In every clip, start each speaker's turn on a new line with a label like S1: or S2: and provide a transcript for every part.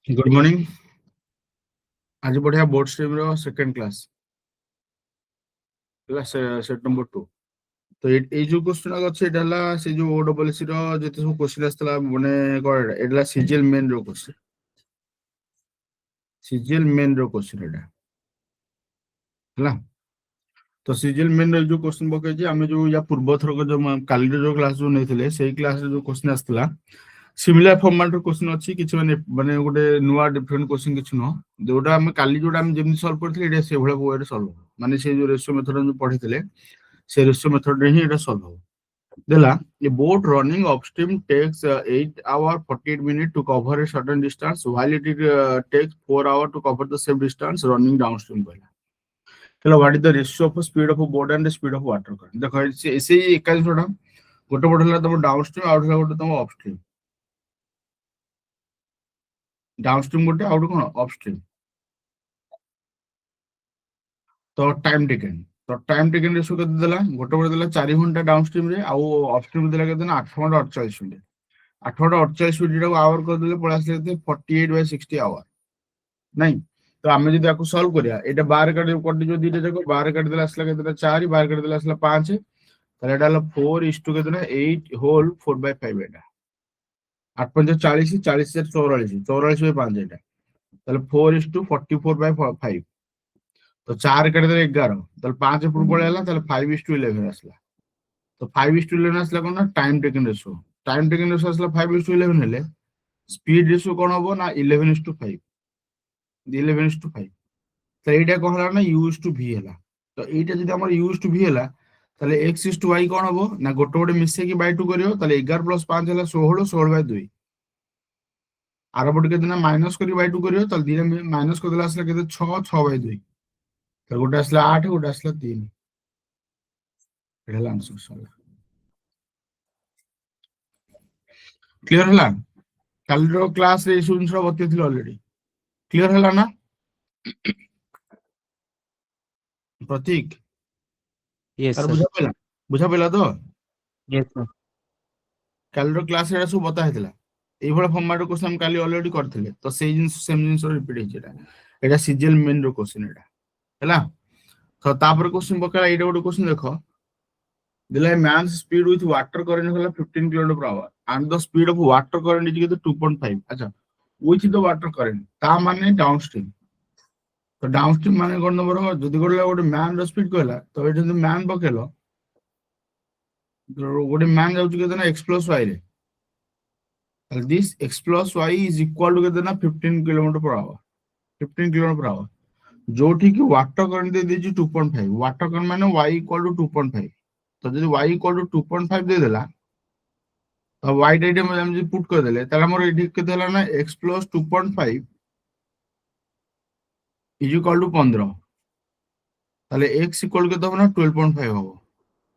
S1: Good morning. आज बढ़िया boat stream row second class set number 2। तो ये जो क्वेश्चन अछि एटा हला से जो ओडब्ल्यूसी रो जते सब क्वेश्चन आस्तला माने कोड एडला सीजीएल मेन रो क्वेश्चन, सीजीएल मेन रो क्वेश्चन एटा हला। तो सीजीएल मेन रो जो क्वेश्चन बके जे हमें जो या पूर्व थर को जो काली जो क्लास जो नैथिले सेही क्लास रे जो क्वेश्चन आस्तला सिमिलर फॉर्मेट रो क्वेश्चन अछि किछ माने माने गोटे नुवा डिफरेंट क्वेश्चन किछ न जोटा हम काली जोटा हम जेमि सॉल्व करथिले एटा से भले वे सॉल्व माने से जो रेशियो मेथड जो पढिथिले से रेशियो मेथड रे ही एटा सॉल्व हो देला। A boat running upstream takes 8 hours 48 minutes to cover a certain distance while it takes 4 hours to cover the same distance running downstream कहला। चलो what is the ratio of speed of a boat and the speed of water current देखो ऐसे ही एक जोड़ा गोटे boat हला तम downstream out हला गोटे तम अपस्ट्रीम, डाउनस्ट्रीम गोटे आउट कोन अपस्ट्रीम। तो टाइम टेकन रेशियो केते देला गोटे बोट देला 4 घंटा डाउनस्ट्रीम रे आउ अपस्ट्रीम देला केते 8 घंटा 48 मिनिट 8 घंटा 48 मिनिट को आवर कर देले पळा आसले केते 48/60 आवर नहीं। तो आमे जदी आको सॉल्व करिया एटा 12 काट जो दीटा जको 12 काट देला आसला केते 4 12 काट देला आसला 5 ताले एटा हला 4 is to केते 8 होल 4/5 एटा 8 5 40 40 से 44 44/5 एटा ताले 4 is to 44/5 तो 4 काट देले 11 ताले 5 ऊपर पळेला ताले 5 is to 11 आसला। तो 5 is to 11 आसला कोन ना टाइम टेकन रेशियो आसला 5 is to 11 हेले स्पीड रेशियो कोन होबो ना 11 is to 5 11 is to 5 तो एटा कोन हला ना u is to v हला। तो एटा जदी हमर u is to v हला ताले x is to y कोन होबो ना गोटे गोटे मिसे की बाय 2 करियो ताले 11 + 5 हला 16 16/2 आर पट केतना माइनस करी बाय 2 करियो ताले दिने माइनस कर देला आसला केते 6 6/2 तो गोटे आसला 8 गोटे आसला 3 एटा आंसर सला। क्लियर हला काल रो क्लास रे सुन सब बते थिल ऑलरेडी क्लियर हला ना प्रतीक
S2: यस
S1: तार
S2: सर।
S1: बुझा पेला तो
S2: यस सर।
S1: काल रो क्लास रे सब बता हेतला एई भला फॉर्मेट क्वेश्चन हम काली ऑलरेडी करथिले तो सेम जिंस रिपीट हे जेटा एटा सीजीएल मेन रो क्वेश्चन एटा हला। तो तापर क्वेश्चन बकला एटा गोटे क्वेश्चन देखो दिला man speed with water current हला 15 km/h and the speed of water current is 2.5 अच्छा with the water current ता माने डाउनस्ट्रीम। तो डाउनस्ट्रीम माने कोन नंबर हो जदी गोटे मैन रो स्पीड कहला तो एटा जदी मैन बकेलो गोटे मैन जाउछ केते ना x + y रे this x + y is equal to केते ना 15 km/h 15 km/h जो ठीक वाटर करंट दे देजी 2.5 वाटर करंट माने y = 2.5 तो जदी y = 2.5 दे देला तो y डेटा में हम जे पुट कर देले ताला हमर एडी केते हला ना x + 2.5 = 15 ताले x = केते हो ना 12.5 हो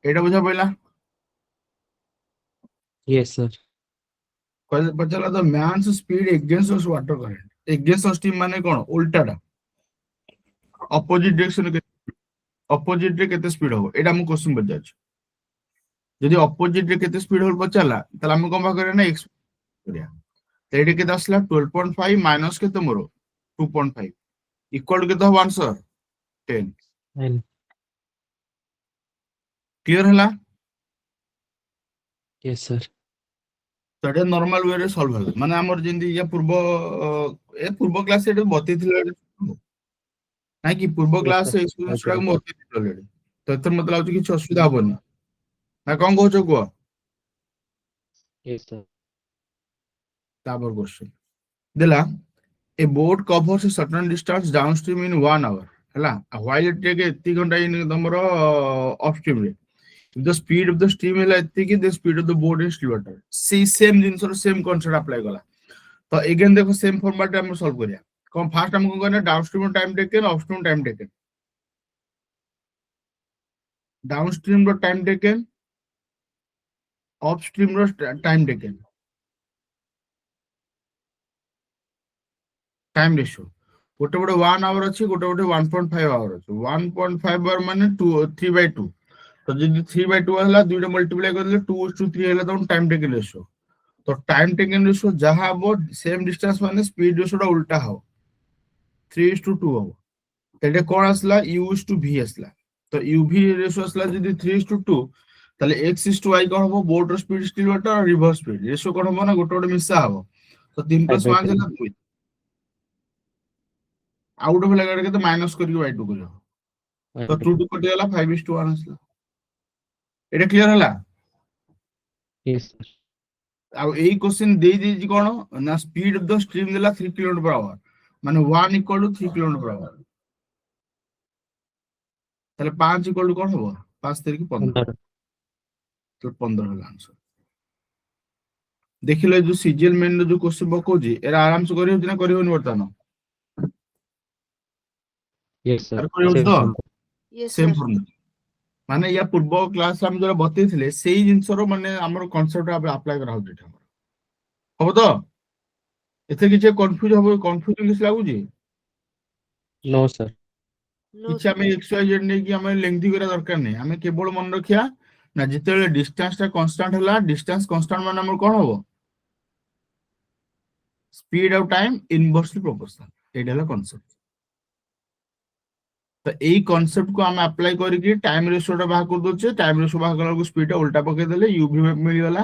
S1: एटा बुझा पइला।
S2: Yes sir.
S1: बचला the man's speed against water current against stream माने कोन उल्टाटा अपोजिट डायरेक्शन के अपोजिट रे केते स्पीड हो एटा हम क्वेश्चन बजाछ जदी अपोजिट रे केते स्पीड हो बचला तला हम कोन बा करे ना x करिया तो एडी केते असला 12.5 माइनस केते मोर 2.5 इक्वल केते हो आंसर 10 क्लियर हला।
S2: Yes sir.
S1: तो एटा नॉर्मल वे रे सॉल्व हला माने हमर जिंदी या पूर्व क्लास एटा बते थिले ना कि पूर्व क्लास से स्टूडेंट्स को बते थिले ऑलरेडी तो एतर मतलब कि किछ असुविधा होबनी ना कोन कहछो को।
S2: Yes sir.
S1: तापर क्वेश्चन देला a boat covers a certain distance downstream in 1 hour हला while it take 80 घंटा इन तमरो upstream रे if the speed of the stream है इतनी कि the speed of the boat is slower सी सेम जिंस और सेम कांसेप्ट अप्लाई कला। तो अगेन देखो सेम फॉर्मेट हम सॉल्व करिया कौन फास्ट हमको करना downstream time taken upstream time taken downstream रो टाइम टेकन अपस्ट्रीम रो टाइम टेकन टाइम रेशियो गोटे गोटे 1 आवर अछि गोटे गोटे 1.5 आवर अछि 1.5 आवर माने 3/2 तो जदी 3/2 हला दुइटा मल्टीप्लाई कर देले 2:3 हला तो टाइम टेकन रेशियो तो टाइम टेकन रेशियो जहाँ हम सेम डिस्टेंस माने स्पीड रेशियो उल्टा हो 3:2 हो এটা কোন আসলা u is to v আসলা তো uv রেশিও আসলা যদি 3:2 তাহলে x is to y কোন হবো বোর্ডর স্পিড স্টিল ওয়াটার আর রিভার্স স্পিড রেশিও কোন হবো না গোটে গোটে মিশা হবো তো 3 + 1
S2: 5/3
S1: ହେଲା 2 ଆଉ ଗୋଟେ ଭଲ କେତେ ମାଇନସ କରିକି y2 କରିବ ତ 2 2 କଟି ଗଲା 5:1 ଆସିଲା এটা କ୍ଲିୟର ହେଲା
S2: yes sir
S1: ଆଉ ଏଇ क्वेश्चन ଦେଇ ଦେଇଛି କଣ ନା ସ୍ପିଡ ଅଫ ଦ ଷ୍ଟ୍ରିମ ଦେଲା 3 km/h ମାନେ 1 = 3 km/h ତାହେଲେ 5 = କଣ ହବ 5 3 15
S2: 15
S1: तो 15 ହେଲା आंसर ଦେଖିଲେ ଯୋଉ ସିଜିଏଲ ମେନ୍ ର ଯୋଉ क्वेश्चन ପକଉଛି ଏରା ଆରାମ ସେ କରି ହଉଛି ନା କରି ହଉନି ବର୍ତ୍ତମାନ
S2: yes sir
S1: ଆରେ କରି ହଉଛି
S2: same
S1: ତ
S2: form
S3: Yes,
S1: same
S3: sir.
S1: Formula ମାନେ ୟା ପୂର୍ବ କ୍ଲାସ ଆମେ ଯୋଉଟା ବତେଇଥିଲେ ସେଇ ଜିନିଷର ମାନେ ଆମର କନସେପ୍ଟ ଆପ୍ଲାଏ କରା ହଉଛି ଏଠି ଆମର ହବ ତ ଏଥିରେ କିଛି କନଫ୍ୟୁଜନ କିଛି ଲାଗୁଛି
S2: no sir
S3: No,
S1: କିଛି
S3: sir.
S1: ଆମେ ଏକ୍ସ ୱାଇ ଜେଡ୍ ନେଇକି ଆମେ ଲେନ୍ଥି କରିବା ଦରକାର ନାହିଁ ଆମେ କେବଳ ମନେ ରଖିବା ନା ଯେତେବେଳେ ଡିଷ୍ଟାନ୍ସ ଟା କନଷ୍ଟାଣ୍ଟ ହେଲା ଡିଷ୍ଟାନ୍ସ କନଷ୍ଟାଣ୍ଟ ମାନେ ଆମର କଣ ହବ ସ୍ପିଡ ଆଉ ଟାଇମ ଇନଭର୍ସଲି ପ୍ରୋପୋର୍ସନାଲ ଏଇଟା ହେଲା କନସେପ୍ଟ ତ ଏଇ କନସେପ୍ଟ କୁ ଆମେ ଆପ୍ଲାଏ କରିକି ଟାଇମ ରେସିଓ ଟା ବାହାର କରିଦଉଛେ ଟାଇମ ରେସିଓ ବାହାର କଲା ବେଳକୁ ସ୍ପିଡ ଟା ଉଲ୍ଟା ପକେଇଦେଲେ ୟୁଭି ମିଳିଗଲା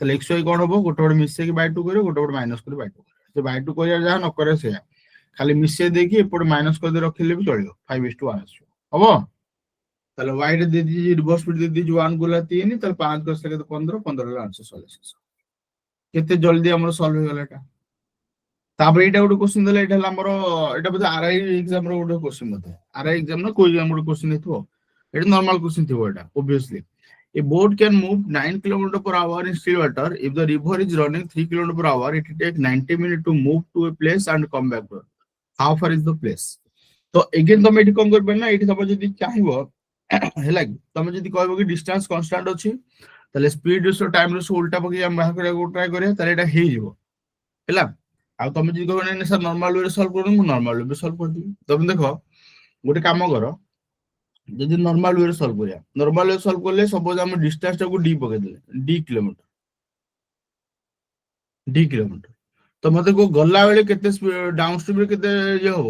S1: ତାହେଲେ ଏକ୍ସ ୱାଇ କଣ ହବ ଗୋଟେ ଗୋଟେ ମିଶେଇକି ବାଇ ଟୁ କରିବ ଗୋଟେ ଗୋଟେ ମାଇନସ କରି ବାଇ ଟୁ କରିବ ସେ ବାଇ ଟୁ କରିବା ଯାହା ନ କରିବା ସେଇଆ ଖାଲି ମିଶେଇ ଦେଇକି ଏପଟେ ମାଇନସ କରିଦେଇ ରଖିଲେ ବି ଚଳିବ 5:1 ଆସିବ ହବ ତାହେଲେ y ରେ ଦେଇ ଦେଇଛି ରିଭର୍ସ ସ୍ପିଡ ଦେଇ ଦେଇଛି 1 ଗୁଲା 3 ତାହେଲେ 5 10 କେତେ 15 15 ହେଲା ଆନ୍ସର ସଲ୍ୟୁସନ କେତେ ଜଲ୍ଦି ଆମର ସଲ୍ଭ ହେଇଗଲା ଏଟା ତାପରେ ଏଇଟା ଗୋଟେ क्वेश्चन ଦେଲା ଏଇଟା ହେଲା ଆମର ଏଇଟା ବୋଧେ ଆରଆଇ एग्जाम ର ଗୋଟେ क्वेश्चन ବୋଧେ ଆରଆଇ एग्जाम ନା କୋଇ ଏକ୍ସାମ ଗୋଟେ क्वेश्चन ହେଇଥିବ ଏଟା ନର୍ମାଲ क्वेश्चन ଥିବ ଏଟା obviously a boat can move 9 km/h in still water if the river is running 3 km/h it will take 90 minutes to move to a place and come back to it. How far is the place तो again तमे एठी कम करबे ना एठी तमे जदी चाहिबो ହେଲା କି ତମେ ଯଦି କହିବ କି ଡିଷ୍ଟାନ୍ସ କନଷ୍ଟାଣ୍ଟ ଅଛି ତାହେଲେ ସ୍ପିଡ ରେସିଓ ଟାଇମ ରେସିଓ ଉଲ୍ଟା ପକେଇ ଆମେ ବାହାର କରିବାକୁ ଟ୍ରାଏ କରିବା ତାହେଲେ ଏଟା ହେଇଯିବ ହେଲା ଆଉ ତମେ ଯଦି କହିବ ନାଇଁ ସାର୍ ନର୍ମାଲ ୱେରେ ସଲ୍ଭ କରୁ ମୁଁ ନର୍ମାଲ ୱେରେ ସଲ୍ଭ କରିଦେବି ତମେ ଦେଖ ଗୋଟେ କାମ କର ଯଦି ନର୍ମାଲ ୱେରେ ସଲ୍ଭ କରିବା ନର୍ମାଲ ୱେରେ ସଲ୍ଭ କଲେ ସପୋଜ ଆମେ ଡିଷ୍ଟାନ୍ସ ଟାକୁ d ପକେଇଦେଲେ d କିଲୋମିଟର ତ ମତେ କୋ ଗଲା ବେଳେ କେତେ ଡାଉନ ଷ୍ଟ୍ରିମ ରେ କେତେ ଇଏ ହବ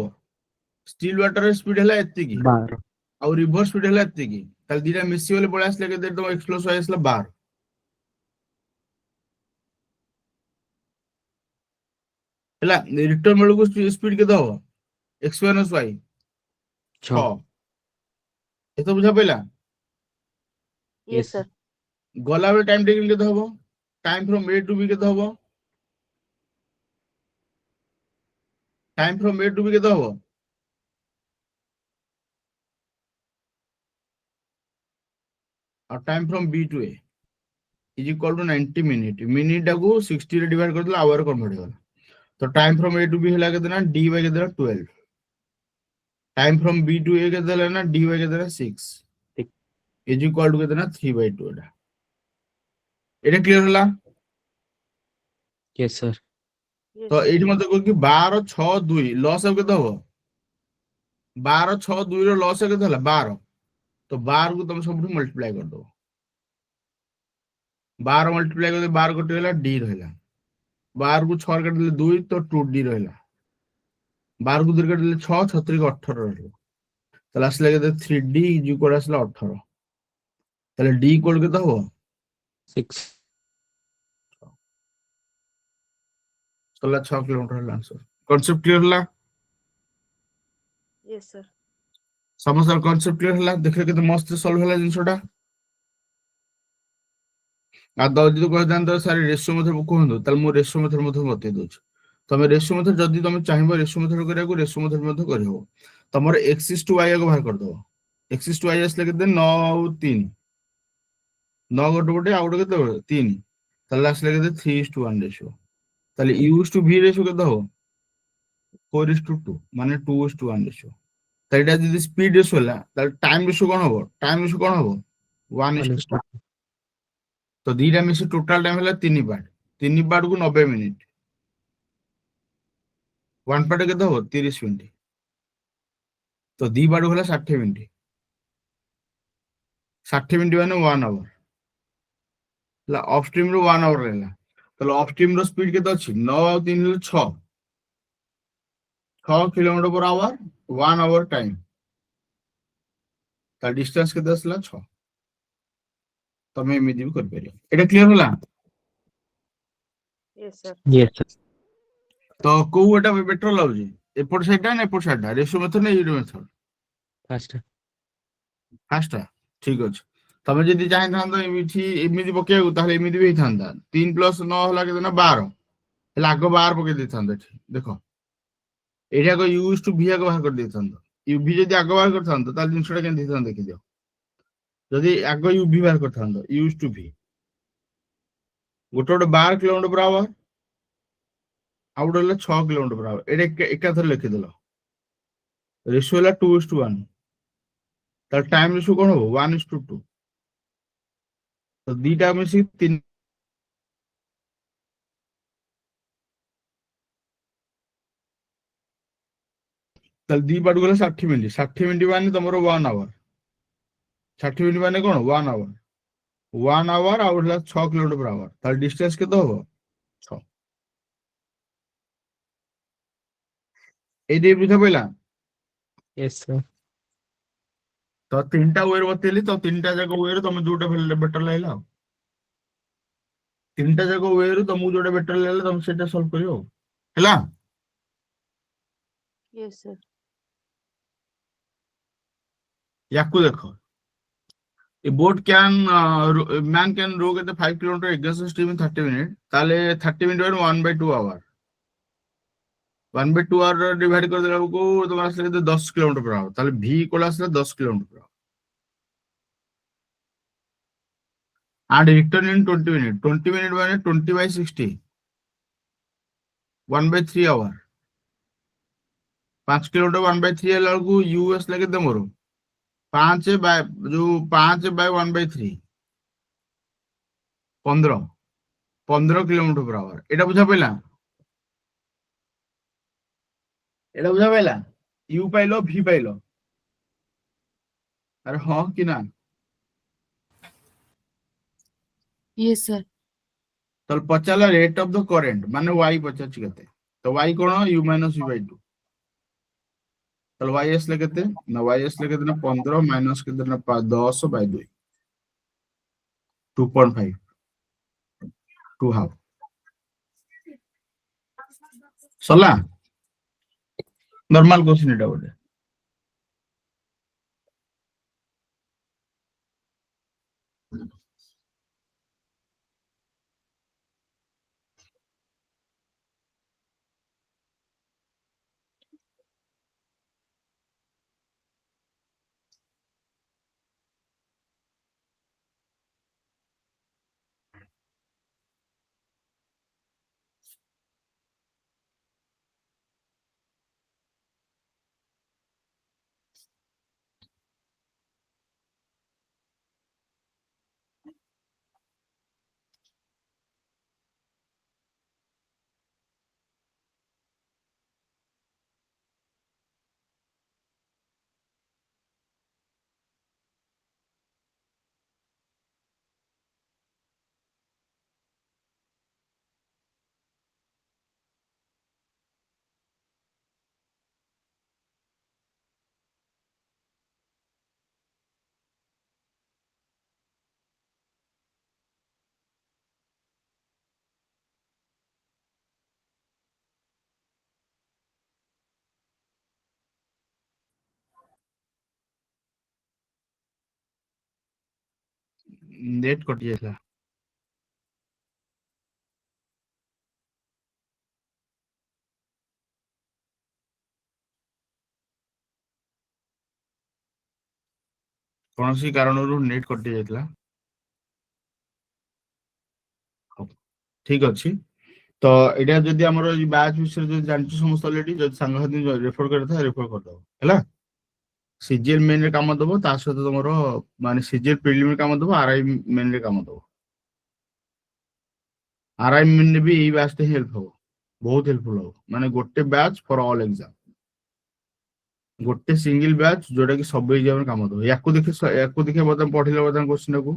S1: ଷ୍ଟିଲ ୱାଟର ସ୍ପିଡ ହେଲା ଏତିକି
S2: 12
S1: ଆଉ ରିଭର୍ସ ସ୍ପିଡ ହେଲା ଏତିକି ତାହେଲେ ଦିଟା ମିଶିଗଲେ ପଳେଇ ଆସିଲା କେତେ ତମ x + y ଆସିଲା 12 ହେଲା ରିଟର୍ନ ବେଳକୁ ସ୍ପିଡ କେତେ ହବ x - y 6
S2: 6
S1: ଏତ ବୁଝା ପଇଲା
S3: Yes, sir.
S1: ଗଲା ବେଳେ ଟାଇମ ଟେକିଂ କେତେ ହବ time from A to B केते हबो time from A to B केते हबो और time from B to A is equal to 90 minute minute को 60 रे डिवाइड कर दिला आवर कन्वर्ट होला तो time from A to B हला केते ना डी बाय केते 12 time from B to A केते हला ना डी बाय केते 6 इज इक्वल टू केते ना 3/2 एटा क्लियर होला
S2: yes sir
S3: Yes,
S1: तो
S3: sir.
S1: एठी मते को कि 12 6 2 लॉस अब केते हबो 12 6 2 रो लॉस केते हला 12 तो 12 को तुम सब मल्टीप्लाई कर दो 12 मल्टीप्लाई कर 12 कटि गला डी रहला 12 को 6 काट देले 2 तो 2 डी रहला 12 को 2 काट देले 6 36 को 18 रहला ताले असला केते 3 डी इज इक्वल असला 18 ताले डी इक्वल केते हो
S2: 6
S1: 16 6 किलोमीटर हला आंसर कांसेप्ट क्लियर हला
S3: Yes, sir.
S1: समस्त कांसेप्ट क्लियर हला देखले केते मस्त सॉल्व हला जिंसोटा आ जदि कह जानत सारे रेशियो मेथड कहंदो ताले मो रेशियो मेथड मते बते दोछ तमे रेशियो मेथड जदि तमे चाहिबो रेशियो मेथड करिया को रेशियो मेथड मते करहो तमर x is to y को बाहर कर दो x is to y असले केते 9 और 3 9 गोटे गोटे आ गोटे केते 3 ताले असले केते 3:1 रेशियो ताले u is to v ratio केते हो 4:2 माने 2:1 रेशियो ताले एटा जदि स्पीड रेशियो होला ताले टाइम रेशियो कोन हबो टाइम रेशियो कोन हबो 1:2 तो दीटा मिसे टोटल टाइम होला 3 पार्ट 3 पार्ट को 90 मिनिट 1 पार्ट केते हो 30 मिनिट तो 2 पार्ट होला 60 मिनिट 60 मिनिट माने 1 आवर ला ऑफ स्ट्रीम रो 1 आवर रहला ତାହେଲେ ଅପଷ୍ଟ୍ରିମ୍ ର ସ୍ପିଡ୍ କେତେ ଅଛି 9 ଆଉ 3 ହେଲେ 6 kilometre per hour 1 hour time ତା ଡିଷ୍ଟାନ୍ସ କେତେ ଆସିଲା 6 ତମେ ଏମିତି ବି କରିପାରିବ ଏଟା କ୍ଲିୟର ହେଲା
S3: Yes, sir.
S2: Yes, sir.
S1: ତ କୋଉ ଏଟା ବେଟର ଲାଗୁଛି ଏପଟ ସାଇଡଟା ନା ଏପଟ ସାଇଡଟା ରେସିଓ ମେଥଡ ନା ୟୁନିଟ ମେଥଡ
S2: First.
S1: ଫାଷ୍ଟଟା ଠିକ ଅଛି ତମେ ଯଦି ଚାହିଁଥାନ୍ତ ଏମିତି ପକେଇବାକୁ ତାହେଲେ ଏମିତି ବି ହେଇଥାନ୍ତା 3 ପ୍ଲସ 9 ହେଲା କେତେ ନା 12 ହେଲେ ଆଗ 12 ପକେଇ ଦେଇଥାନ୍ତା ଏଠି ଦେଖ ଏଇଟା ଆଗ ୟୁଜ ଟୁ ଭି ଆଗ ବାହାର କରିଦେଇଥାନ୍ତ ୟୁଭି ଯଦି ଆଗ ବାହାର କରିଥାନ୍ତ ତାହେଲେ ଜିନିଷଟା କେମିତି ହେଇଥାନ୍ତା ଦେଖିଦିଅ ଯଦି ଆଗ ୟୁଭି ବାହାର କରିଥାନ୍ତ ୟୁଜ ଟୁ ଭି ଗୋଟେ 12 କିଲୋମିଟର per hour ଆଉ ଗୋଟେ ହେଲା 6 କିଲୋମିଟର per hour ଏଇଟା ଏକାଥରେ ଲେଖିଦେଲ ରେସିଓ ହେଲା 2:1 ତାହେଲେ ଟାଇମ ରେସିଓ କଣ ହବ 1:2 ତ ଦିଟା ମିଶିକି 3 ତାହେଲେ ଦି ପାଟକୁ ଗଲେ 60 ମିନିଟ୍ 60 ମିନିଟ୍ ମାନେ ତମର 1 ଆୱାର 60 ମିନିଟ୍ ମାନେ କଣ 1 ଆୱାର 1 ଆୱାର ଆଉ ହେଲା 6 କିଲୋମିଟର per hour ତାହେଲେ ଡିଷ୍ଟାନ୍ସ କେତେ ହବ 6 ଏଇ ବୁଝା ପଇଲା
S2: Yes, sir.
S1: ତ ତିନିଟା ୱେରେ ବତେଇଲି ତ ତିନିଟା ଯାକ ୱେରେ ତମେ ଯୋଉଟା ବେଟର ଲାଗିଲା ଆଉ ତିନିଟା ଯାକ ୱେରୁ ତମକୁ ଯୋଉଟା ବେଟର ଲାଗିଲା ତମେ ସେଇଟା ସଲ୍ଭ କରିବ ଆଉ ହେଲା
S3: Yes, sir.
S1: ୟାକୁ ଦେଖ A boat can man can row at the 5 kilometer against the stream in 30 minutes তাহলে 30 মিনিট মানে 1/2 আওয়ার 1/2 আওয়ার ডিভাইড করে দেলা বেলକୁ তোমার আসলে 10 কিলোমিটার per hour তাহলে ভি ইকুয়াল আসলে 10 kilometre per hour and return in 20 minutes 20 minutes মানে 20/60 1/3 hour 5 kilometre 1/3 ହେଲା ବେଳକୁ ୟୁଏସ୍ ଲାଗେ କେତେ ମୋର 5 ବାଇ ଯୋଉ 5/1/3 15 କିଲୋମିଟର per hour এটা ବୁଝା ପଇଲା এটা ବୁଝା ପଇଲା ୟୁ ପାଇଲ ଭି ପାଇଲ ଆରେ ହଁ କି ନା
S3: Yes, sir.
S1: ତାହେଲେ ପଚାରିଲା ରେଟ୍ ଅଫ ଦ କରେଣ୍ଟ ମାନେ y ପଚାରୁଛି କେତେ ତ y କଣ u ମାଇନସ v/2 ତାହେଲେ y ଆସିଲେ କେତେ ନା y ଆସିଲେ କେତେ ନା 15 ମାଇନସ କେତେ ନା 10/2 2.5 2 ହାଫ ସରିଲା ନର୍ମାଲ କ୍ୱେଶ୍ଚନ ଏଟା ଗୋଟେ ନେଟ୍ କଟି ଯାଇଥିଲା କୌଣସି କାରଣରୁ ନେଟ୍ କଟି ଯାଇଥିଲା ହଉ ଠିକ ଅଛି ତ ଏଇଟା ଯଦି ଆମର ଏଇ ବ୍ୟାଚ୍ ବିଷୟରେ ଯଦି ଜାଣିଛୁ ସମସ୍ତେ ଅଲରେଡି ଯଦି ସାଙ୍ଗସାଥି ରେଫର କରିଥାଏ ରେଫର କରିଦବ ହେଲା ସିଜିଏଲ ମେନ୍ ରେ କାମ ଦବ ତା ସହିତ ତମର ମାନେ ସିଜିଏଲ ପ୍ରିଲିମିନାରୀ କାମ ଦବ ଆରଆଇ ମେନ୍ ରେ କାମ ଦବ ଆରଆଇ ମେନ୍ ରେ ବି ଏଇ ବ୍ୟାଚ୍ ଟା ହେଲ୍ପ ହବ ବହୁତ ହେଲ୍ପଫୁଲ ହବ ମାନେ ଗୋଟେ ବ୍ୟାଚ୍ ଫର ଅଲ୍ ଏକ୍ସାମ ଗୋଟେ ସିଙ୍ଗଲ ବ୍ୟାଚ୍ ଯୋଉଟା କି ସବୁ ଏକ୍ସାମରେ କାମ ଦବ ୟାକୁ ଦେଖି ବର୍ତ୍ତମାନ ପଢିଲେ ବର୍ତ୍ତମାନ କ୍ୱେଶ୍ଚିନ୍ ଟାକୁ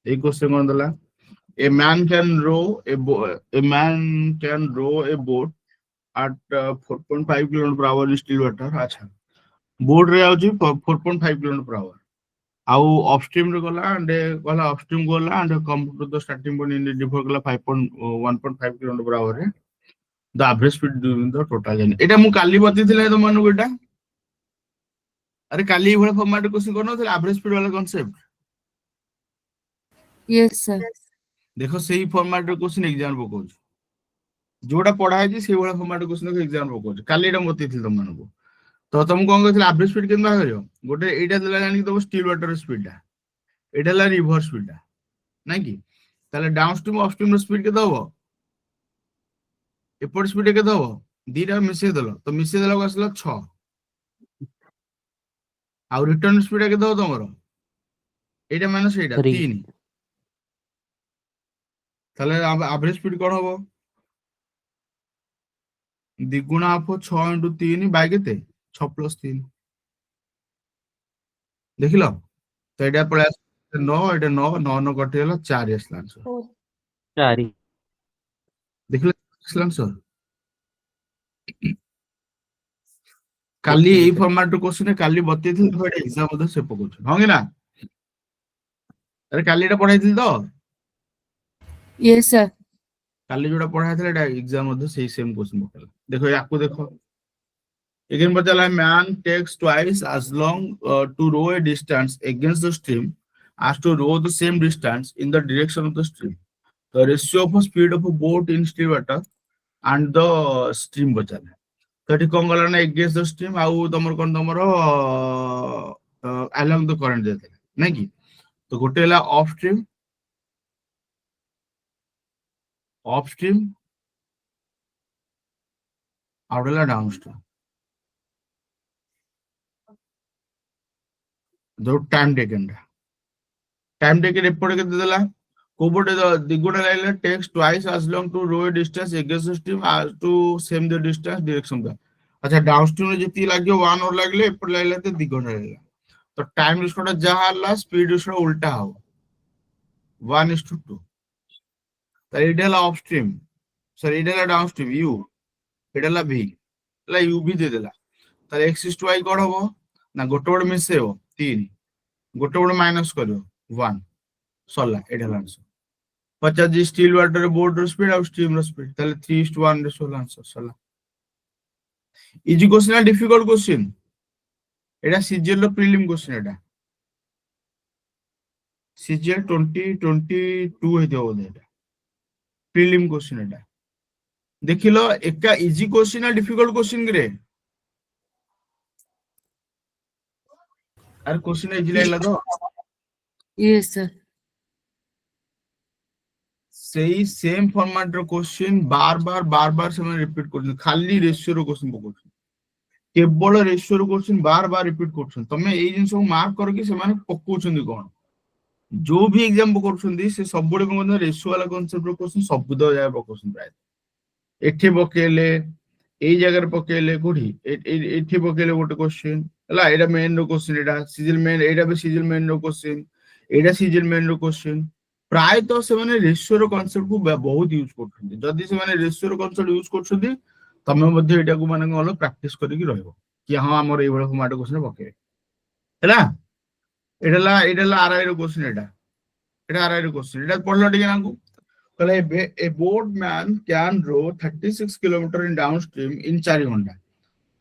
S1: ଏଇ କ୍ୱେଶ୍ଚିନ୍ କଣ ଦେଲା A man can row a man can row a boat at 4.5 km per hour in still water. अच्छा बोट रे आउची 4.5 km per hour. ଆଉ ଅପଷ୍ଟ୍ରିମ ରେ ଗଲା and ଗଲା ଅପଷ୍ଟ୍ରିମ ଗଲା and come to the starting point in the river ଗଲା 1.5 km per hour ରେ the average speed during the total journey. ଏଟା ମୁଁ କାଲି ବତେଇଥିଲି ତମମାନଙ୍କୁ ଏଟା ଆରେ କାଲି ଏଇଭଳିଆ ଫର୍ମାଟ କ୍ୱେଶ୍ଚନ କରିନଥିଲି average speed वाला concept
S3: Yes, sir.
S1: ଦେଖ ସେଇ ଫର୍ମାଟ ରେ କ୍ୱେଶ୍ଚନ एग्जाम ପକଉଛି ଯୋଉଟା ପଢା ହେଇଛି ସେଇଭଳିଆ ଫର୍ମାଟ କ୍ୱେଶ୍ଚନ एग्जाम ପକଉଛି କାଲି ଏଟା ବତେଇଥିଲି ତମମାନଙ୍କୁ ତ ତମକୁ କଣ କହିଥିଲି average speed କେମିତି ବାହାର କରିବ ଗୋଟେ ଏଇଟା ଦେଲା ଜାଣିକି ତମ ଷ୍ଟିଲ୍ ୱାଟର ସ୍ପିଡ ଟା ଏଇଟା ହେଲା ରିଭର ସ୍ପିଡ ଟା ନାଇଁ କି ତାହେଲେ ଡାଉନଷ୍ଟ୍ରିମ ଅପଷ୍ଟ୍ରିମ ର ସ୍ପିଡ କେତେ ହବ ଏପଟ ସ୍ପିଡ କେତେ ହବ ଦିଟା ମିଶେଇ ଦେଲ ତ ମିଶେଇ ଦେଲାକୁ ଆସିଲା 6 ଆଉ ରିଟର୍ନ ସ୍ପିଡ କେତେ ହବ ତମର ଏଇଟା ମାଇନସ ଏଇଟା
S2: 3
S1: 3 ତାହେଲେ ଆଭରେଜ ସ୍ପିଡ କଣ ହବ ଦ୍ୱିଗୁଣ ହାଫ 6 into 3 ବାଇ କେତେ 6 plus 3 ଦେଖିଲ ତ ଏଇଟା ପଳେଇ ଆସ 9 ଏଇଟା 9 9 9 କଟିଗଲା 4 ଆସିଲା ଆନ୍ସର
S2: 4
S1: ଦେଖିଲ ଆସିଲା ଆନ୍ସର କାଲି ଏଇ ଫର୍ମାଟ ର क्वेश्चन କାଲି ବତେଇଥିଲି ତ ଏଟା एग्जाम ମଧ୍ୟ ସେ ପକଉଛି ହଁ କି ନା ଆରେ କାଲି ଏଟା ପଢାଇଥିଲି ତ
S3: Yes, sir.
S1: କାଲି ଯୋଉଟା ପଢା ହେଇଥିଲା ଏଟା एग्जाम ମଧ୍ୟ ସେଇ सेम क्वेश्चन ପକେଇଲା ଦେଖ ୟାକୁ ଦେଖ again ପଚାରିଲା man takes twice as long to row a distance against the stream as to row the same distance in the direction of the stream the ratio of speed of a boat in still water and the stream ପଚାରିଲା ତ ଏଠି କଣ ଗଲା ନା against the stream ଆଉ ତମର କଣ ତମର along the current ଦେଇଥିଲା ନାଇଁ କି ତ ଗୋଟେ ହେଲା upstream ଆଉ ଗୋଟେ ହେଲା downstream ଯୋଉ time taken ଏପଟେ କେତେ ଦେଲା କୋଉପଟେ ଦ୍ୱିଗୁଣ ଲାଗିଲା takes twice as long to row a distance against the stream as to same the distance direction दा अच्छा डाउनस्ट्रीम ରେ ଯେତିକି ଲାଗିବ 1 hour ଲାଗିଲେ ଏପଟେ ଲାଗିଲା ତ 2 ଘଣ୍ଟା ଲାଗିଲା ତ ଟାଇମ ରେଶିଓଟା ଯାହା ହେଲା ସ୍ପିଡ ରେଶିଓ ଉଲ୍ଟା ହବ 1:2 ତ ଏଇଟା ହେଲା ଅପଷ୍ଟ୍ରିମ ସରି ଏଇଟା ହେଲା ଡାଉନଷ୍ଟ୍ରିମ u ଏଇଟା ହେଲା v ହେଲା u v ଦେଇଦେଲା ତାହେଲେ x is to y କଣ ହବ ନା ଗୋଟେ ଗୋଟେ ମିଶେଇବ 3 ଗୋଟେ ଗୋଟେ ମାଇନସ କରିବ 1 ସରିଲା ଏଇଟା ହେଲା ଆନ୍ସର ପଚାରିଛି ଷ୍ଟିଲ୍ ୱାଟର ବୋର୍ଡ ର ସ୍ପିଡ ଆଉ ଷ୍ଟ୍ରିମ ର ସ୍ପିଡ ତାହେଲେ 3:1 ରେ ସରିଲା ଆନ୍ସର ସରିଲା ଇଜି କ୍ୱେଶ୍ଚନ ନା ଡିଫିକଲ୍ଟ କ୍ୱେଶ୍ଚନ ଏଟା ସିଜିଏଲ ର ପ୍ରିଲିମ କ୍ୱେଶ୍ଚନ ଏଟା ସିଜିଏଲ 2022 ହେଇଥିବ ବୋଧେ ଏଟା ପ୍ରିଲିମ क्वेश्चन एटा देखिलो एका इजी क्वेश्चन ना डिफिकल्ट क्वेश्चन ग्रे अरे क्वेश्चन इजी लागला तो
S3: Yes, sir.
S1: सेही सेम फॉर्मेट रो क्वेश्चन बार बार से रिपीट करछन खाली रेशियो रो क्वेश्चन पकोछ केवल रेशियो रो क्वेश्चन बार रिपीट करछन तमे एई जिंस को मार्क करो कि से माने पकोछन कोन जो भी एग्जाम पकोछन से सब बडे को रेशियो वाला कांसेप्ट रो क्वेश्चन सब दो जाय पकोछन प्राय एठी पकेले এই জায়গার পকেইলে কোঠি এठी পকেইলে ଗୋଟେ क्वेश्चन হলা এটা মেইন रो क्वेश्चन এটা সিজিল মেইন এটা be Sijil main row question এটা সিজিল মেইন रो क्वेश्चन প্রায় তো সেমানে রেশিও रो কনসেপ্ট কু বহুত ইউজ করছন্তি যদি সেমানে রেশিও रो কনসেপ্ট ইউজ করছন্তি তমে মধ্যে এটাকু মানে হলো প্র্যাকটিস করিকি রহিবো কি হ্যাঁ আমার এই বড় ফর্মাট क्वेश्चन পকেইবে হলা এটা আরআই रो क्वेश्चन এটা আরআই रो क्वेश्चन এটা পড়লো টিকে নাকু a boatman can row 36 km in downstream in 4 घंटा.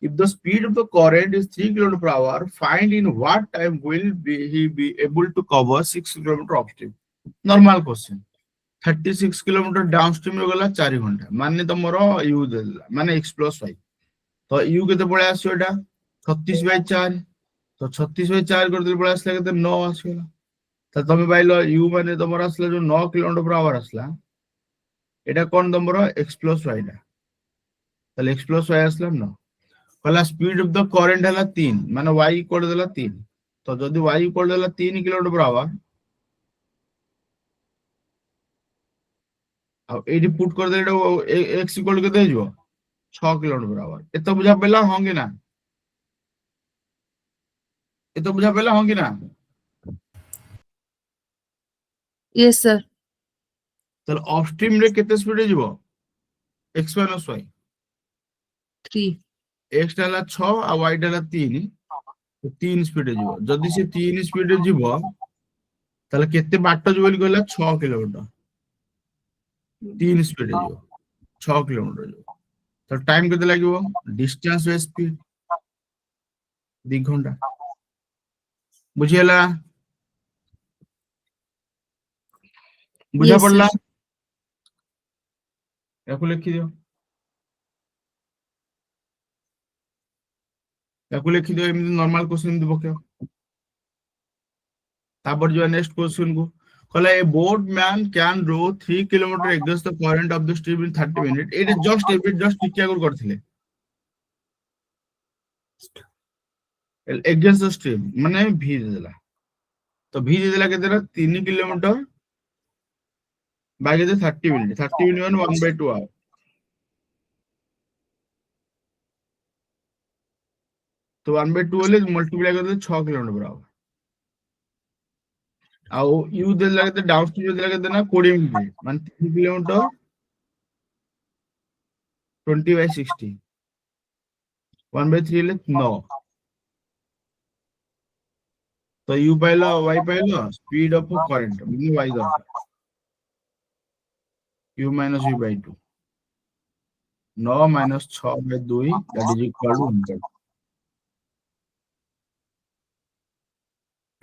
S1: If the speed of the current is 3 km per hour, find in what time will he be able to cover 6 km upstream. Normal question. 36 km downstream रे गला 4 घंटा. माने तमरो u देला माने x plus y. तो u केते पळे आसियो एटा 36/4 तो 36/4 कर देले पळे आसला केते 9 आसियो तो तमे पाइलो u माने तमरो आसला जो 9 km per hour आसला এটা কোন নম্বর x plus y টা তাহলে x plus y আসলাম না কলা স্পিড অফ দ্য কারেন্ট হলা 3 মানে y ইকুয়াল দেলা 3 তো যদি y ইকুয়াল দেলা 3 কিলোমিটার পার আওয়ার আর এইটি পুট করে দেলে এটা x ইকুয়াল কেতে হই যাব 6 কিলোমিটার পার আওয়ার এত বুঝা পেলা হং কি না এত বুঝা পেলা হং কি না
S3: Yes, sir.
S1: তাহলে অফ স্ট্রিম রে কেতে স্পিডে ଯିବ x - y
S3: 3
S1: x ଟା ହେଲା 6 ଆଉ y ଟା ହେଲା 3 3 ସ୍ପିଡରେ ଯିବ ଯଦି ସେ 3 ସ୍ପିଡରେ ଯିବ ତାହେଲେ କେତେ ବାଟ ଯିବ ବୋଲି କହିଲା 6 କିଲୋମିଟର 3 ସ୍ପିଡରେ ଯିବ 6 କିଲୋମିଟର ଯିବ ତ ଟାଇମ କେତେ ଲାଗିବ ଡିଷ୍ଟାନ୍ସ ବାଇ ସ୍ପିଡ 2 ଘଣ୍ଟା ବୁଝିହେଲା ବୁଝା
S3: Yes,
S1: ପଡିଲା
S3: sir.
S1: ୟାକୁ ଲେଖିଦିଅ ଏମିତି ନର୍ମାଲ କ୍ୱେଶ୍ଚନ ଏମିତି ପକେଇବ ତାପରେ ଯିବା ନେକ୍ସଟ କ୍ୱେଶ୍ଚନ କୁ କହିଲା ଏ ବୋଟ୍ ମ୍ୟାନ୍ କ୍ୟାନ୍ ରୋ 3 kilometre against the current of the stream in 30 minute ଏଇଟା ଜଷ୍ଟ ଟିକେ ଆଗରୁ କରିଥିଲେ ଏଗେନ୍ଷ୍ଟ ଦ ଷ୍ଟ୍ରିମ୍ ମାନେ ଭି ଦେଇଦେଲା ତ ଭି ଦେଇଦେଲା କେତେଟା 3 କିଲୋମିଟର ବାଇ କେତେ 30 ମିନିଟ୍ ମାନେ 1/2 ଆୱାର ତ 1/2 ହେଲେ ମଲ୍ଟିପ୍ଲାଏ କରିଦେଲେ 6 କିଲୋମିଟର per hour ଆଉ ୟୁ ଦେଲା କେତେ ଡାଉନ୍ ଷ୍ଟ୍ରିମ୍ ଦେଲା କେତେ ନା 20 ମିନିଟ୍ ମାନେ 3 କିଲୋମିଟର 20/60 1/3 ହେଲେ 9 तो u pile y pile speed of current मतलब y दरकार u minus v by 2 9 minus 6 by 2 that is equal to 100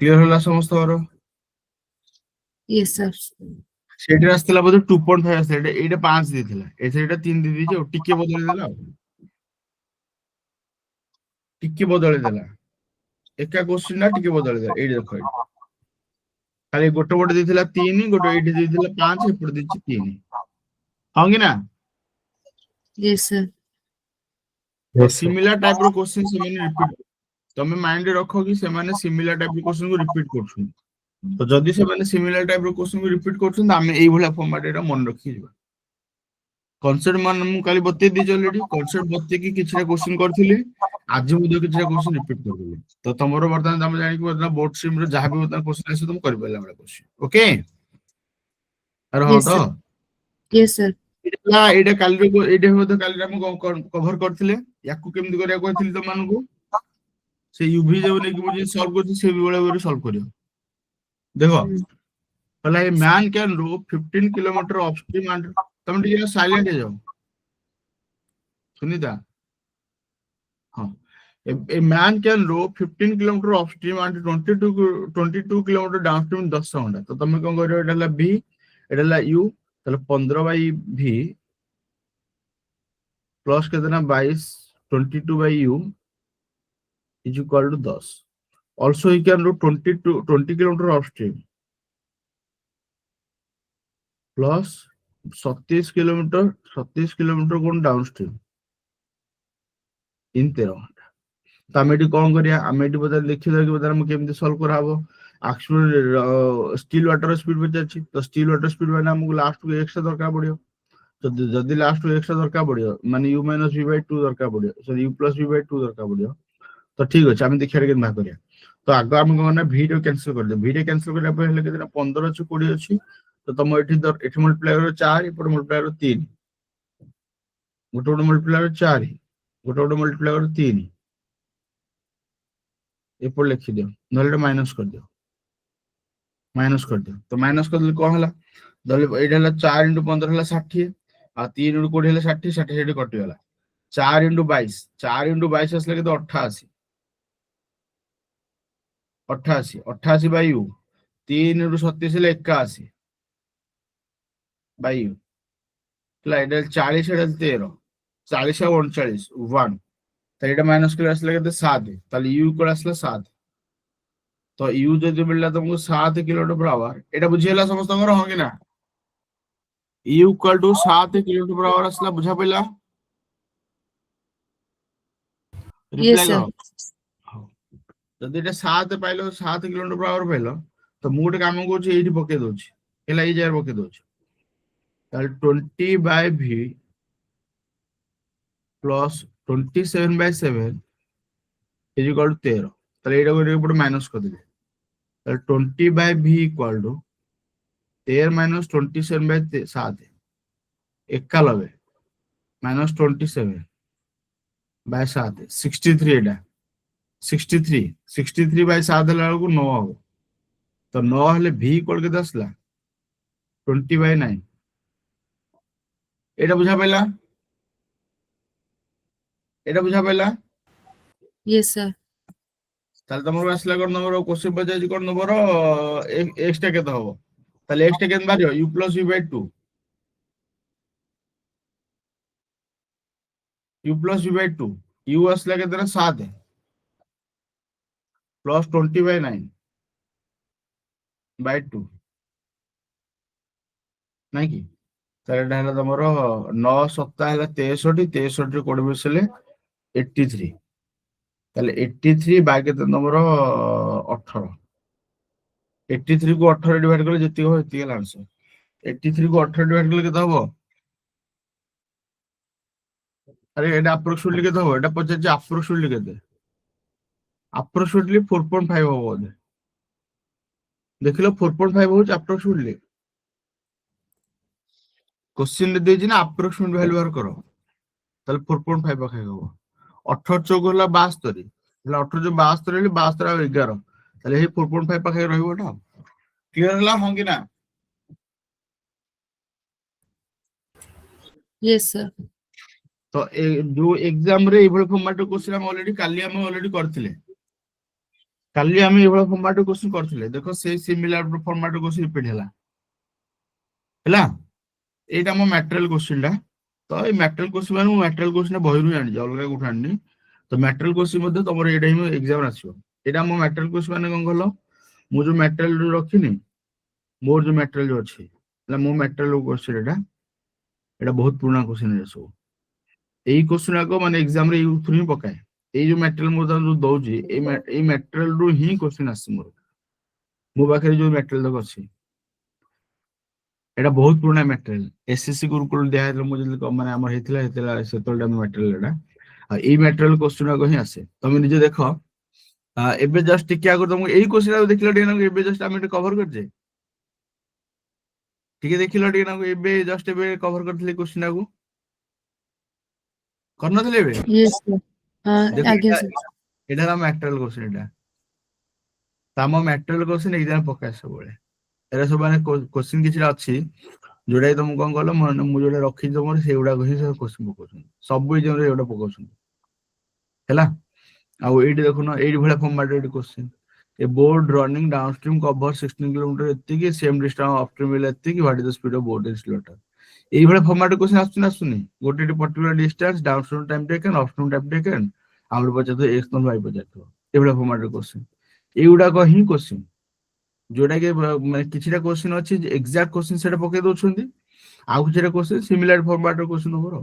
S1: clear होला समस्त और
S3: Yes, sir.
S1: सेटर आस्थिला बोधे 2.5 आस्थिला एटा 5 देथिला एटा 3 दे दिजे टिके बदले देला टिके बदले देला एका क्वेश्चन ना टिके बदले देला एटा देखो खाली गोटे गोटे देथिला 3 गोटे एठी देथिला 5 एपड़ देछि 3 हां कि ना
S3: Yes, sir.
S2: Yes, sir.
S1: Similar type रो क्वेश्चन से मैंने रिपीट तमे माइंड रखो कि से माने सिमिलर टाइप रो क्वेश्चन को रिपीट करछुन तो जदि से माने सिमिलर टाइप रो क्वेश्चन को रिपीट करछुन हमें एई भला फॉर्मेट एटा मन रखि जबा कॉन्सेप्ट मान मु काली बते दी ऑलरेडी कॉन्सेप्ट बते कि किछरा क्वेश्चन करथिली आज मुझे किछरा क्वेश्चन रिपीट कर देली तो तमरो वर्तमान हम जानि कि वर्तमान बोर्ड स्ट्रीम रे जहां भी वर्तमान क्वेश्चन आसे तुम कर पाइला वाला क्वेश्चन ओके अरे हो
S3: Yes,
S1: तो
S3: sir. Yes, sir.
S1: एटा काली रो एटा हो तो काली हम कवर करथिले याकू केमदी करिया कहथिली त मानको से यूवी जो ने कि मुझे सॉल्व करथि से बेले बेले सॉल्व करियो देखो कहला a man can row 15 kilometre upstream and तुम टिके साइलेंट हो जाओ सुनीता हाँ a man can row 15 kilometre upstream and 22 kilometre downstream 10 घंटा तो तुम कौन करियो एटा ला बी एटा ला यू ताले 15/v प्लस केतना 22 22/u is equal to 10 also he can row 20 kilometre upstream plus 37 kilometre कोन डाउनस्ट्रीम इन 13 घंटा तो आम ये कौन करिया आम ये बता लिखि दे कि बता हम केमती सॉल्व करा हबो एक्चुअली स्टील वाटर स्पीड पचारछि तो स्टील वाटर स्पीड माने हमको लास्ट को एक्स्ट्रा दरकार पड़ियो तो जदी लास्ट को एक्स्ट्रा दरकार पड़ियो माने u - v/2 दरकार पड़ियो सॉरी u + v/2 दरकार पड़ियो तो ठीक अछि हम देखिया के भाग करिया तो आगो हम कोना v रो कैंसिल कर दे v रे कैंसिल करला पे हेले केतना 15 + 20 अछि तो तुम एठी मल्टीप्लाई करो 4 ऊपर मल्टीप्लाई करो 3 गोटे मल्टीप्लाई करो 4 गोटे मल्टीप्लाई करो 3 एपर लिखि दियो नले माइनस कर दियो तो माइनस कर दिले कोन हला दले एटा हला 4 * 15 हला 60 आ 3 * 20 हला 60 60 सेठी कटि गला 4 * 22 असले के तो 88 बाय u 3 * 37 हला 81 बाय u एटा 40 एटा 13 40 और 39 1 तो एटा माइनस कर असले के 7 ताले u को असला 7 तो u जदि मिलला तुमको 7 किलोमीटर पर आवर एटा बुझियला समस्त हमर हो कि ना u = 7 किलोमीटर पर आवर असला बुझा पइला
S3: Yes,
S1: रिप्लाई
S3: sir.
S1: करो जदि एटा 7 pilo 7 kilometre per our pilo तो मु गोटे काम करछि एठी पके दोछि एला ई जाय पके दोछि ताले 20/v plus 27/7 is equal to 13 ताले एटा को माइनस कर देबे 20/v equal to 13 minus 27 by 7 91 minus 27 by 7 63 Etah 63 by 7 ହେଲା ବେଳକୁ 9 ହବ ତ 9 ହେଲେ v ଇକ୍ୱାଲ କେତେ ଆସିଲା 20 by 9 ଏଟା ବୁଝା ପାଇଲା
S3: Yes, sir.
S1: তাহলে তোমার আসলে কোন নম্বর কোশ্চেন পচাইছি কোন নম্বর x টা কেতে হবো তাহলে x টা কেতে বাড়িও u plus v by 2 u plus v by 2 u আসলে কেতে 7 plus 20 by 9 by 2 ନାଇଁ କି ତାହେଲେ ଏଟା ହେଲା ତମର 9 ସପ୍ତାହ ହେଲା 63 63 କୋଡେ ମିଶିଲେ 83 ତାହେଲେ 83 ବାଇ କେତେ ତମର 18 83 କୁ 18 डिवाइड कले जेति हो एति गेला आंसर 83 को 18 डिवाइड कले केते हबो अरे एटा अप्रोक्सीमेटली केते हबो एटा पचे जे अप्रोक्सीमेटली केते अप्रोक्सीमेटली 4.5 हबो बोले देखिलो 4.5 हो अप्रोक्सीमेटली क्वेश्चन दे देछि ना अप्रोक्सीमेट वैल्यू बार करो ताले 4.5 पाखे हबो 18 चौक होला 72 ହେଲା 18 जो 72 हेले 72 और 11 ताले हे 4.5 पाखे रहइबो ना क्लियर होला हम कि ना
S3: Yes, sir.
S1: तो जो एग्जाम रे एभळ फॉर्मेट क्वेश्चन हम ऑलरेडी करथिले काली हम एभळ फॉर्मेट क्वेश्चन करथिले देखो से सिमिलर फॉर्मेट क्वेश्चन रिपीट ହେଲା एटा मो मटेरियल क्वेश्चन ला तो ए मटेरियल क्वेश्चन माने मटेरियल क्वेश्चन बहिरु जानि अलगा कोठ आनि तो मटेरियल क्वेश्चन मध्ये तमर एटा ही एग्जाम आछो एटा मो मटेरियल क्वेश्चन माने कोन कहलो मु जो मटेरियल रखिनी मोर जो मटेरियल जो अछि ला मो मटेरियल क्वेश्चन एटा बहुत पुराना क्वेश्चन है सो এই क्वेश्चन को माने एग्जाम रे यूज थ्री पकाए এই जो मटेरियल मो जो दउजी এই मटेरियल रो ही क्वेश्चन आसी मोर मो पाखे जो मटेरियल दक अछि एटा बहुत पुराना मटेरियल एसएससी गुरुकुल दिया मो जो माने हमर हेतिला सेतल टाइम मटेरियल एटा এই मटेरियल क्वेश्चन को ही आसे तुम निजे देखो एबे जस्ट टिके आगो तुम এই क्वेश्चन देखिलो डी ना एबे जस्ट हम कवर कर जे ठीक है देखिलो डी ना एबे जस्ट एबे कवर करथले क्वेश्चन को करना थले एबे
S3: Yes, sir.
S1: देखो
S3: Again, sir.
S1: एटा मटेरियल क्वेश्चन एटा ताम मटेरियल क्वेश्चन एग्जाम पकाए सब बेले एरा सब माने क्वेश्चन किछि अछि जोडा तुम कोन कहलो मु जोडा रखि तुम सेउडा कहि सब क्वेश्चन पकोछन सब एग्जाम रे एटा पकोछन हैला आ एडी देखो ना एडी भला फॉर्मेट एडी question a boat running downstream cover 16 kilometre एत्ती की सेम डिस्टेंस अपस्ट्रीम विल एत्ती की what is the speed of boat in still water এই ভলা ফরম্যাট क्वेश्चन আসুনি গোটে particular distance downstream time taken upstream time taken आउट पचातो x ton y पचातो এই ভলা ফরম্যাট क्वेश्चन এইগুডা को ही क्वेश्चन जोडा के माने किछिटा क्वेश्चन अछि जे एग्जैक्ट क्वेश्चन सेटा पके दोछंदी आ किछिटा क्वेश्चन सिमिलर फॉर्मेट क्वेश्चन होबो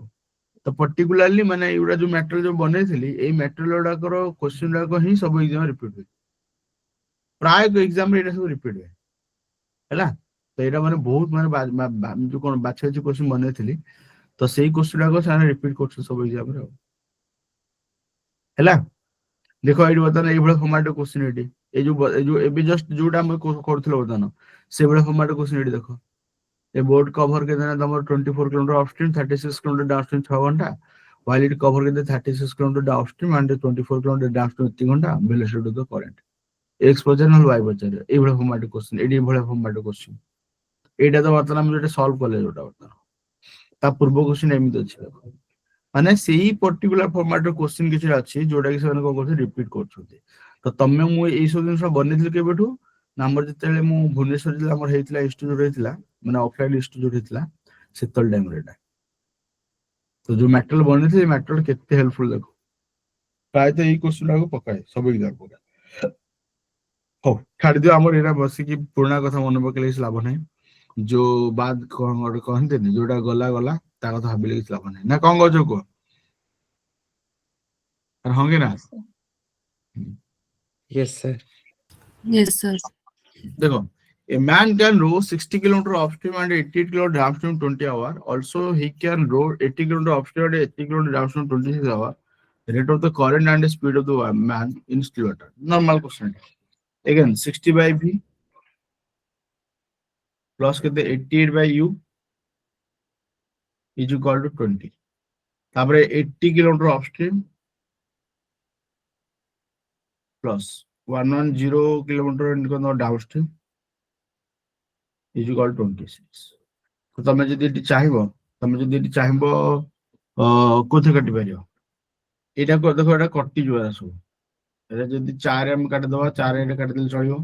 S1: तो पर्टिकुलरली माने एଗୁडा जो मटेरियल जो बनेथिली एई मटेरियल डा करो क्वेश्चन डा को ही सब एग्जाम रिपीट होय प्राय एग्जाम रे एटा सब रिपीट होय हैला तो एटा माने बहुत माने जो कोन बाछे जो क्वेश्चन बनेथिली तो सेही क्वेश्चन डा को सारे रिपीट करछ सब एग्जाम रे हैला देखो एडी बतन एई भला फॉर्मेट क्वेश्चन एडी ए जो एबे जस्ट जोडा हम करथलो बतन से भला फॉर्मेट क्वेश्चन एडी देखो ए बोर्ड कवर के देना तमर 24 किलोमीटर अपस्ट्रीम 36 किलोमीटर डाउनस्ट्रीम 6 घंटा व्हाइल इट कवर के दे 36 kilometre downstream and 24 kilometre downstream 3 घंटा velocity of the current x पचार वाई पचार ए भला फॉर्मेट क्वेश्चन एडी भला फॉर्मेट क्वेश्चन एटा तो बतन हम जोटा सॉल्व करले जोटा बतन ता पूर्व क्वेश्चन एमित अछि देखो माने सेही पर्टिकुलर फॉर्मेट क्वेश्चन किछ अछि जोटा कि सेन को करछ रिपीट करछथि तो तमे मु एई सब दिन सब बनेथिल केबेठू नंबर जतेले मु भुवनेश्वर जिल्ला हमर हेतिला इंस्टीट्यूट हेतिला माने ऑफलाइन इंस्टीट्यूट हेतिला सेतल टाइम रेटा तो जो मटेरियल बनेथिल मटेरियल केते हेल्पफुल देखो प्राय तो एई क्वेश्चन को पकाए सब एग्जाम पकाए हो छाड़ दियो हमर एरा बसी की पुराना कथा मन पकेले इस लाभ नै जो बाद कोन कहते नि जोटा गला गला ता कथा भाबिले किछ लाभ नै ना कोन गजो को होंगे ना
S2: Yes, sir.
S3: Yes, sir.
S1: देखो a man can row 60 kilometer upstream and 88 kilometer downstream 20 hour also he can row 80 kilometer upstream and 80 kilometer downstream 26 hour rate of the current and the speed of the man in slower normal question again 60 by v plus के 88 by u is equal to 20 तापर 80 kilometre upstream plus 110 kilometre downstream is equal 26 तो तमे जदि चाहिबो कोथे काटि परियो एटा को देखो एटा कटि जोरा सब एटा जदि 4 हम काटि दवा 4 एटा काटि देले चलियो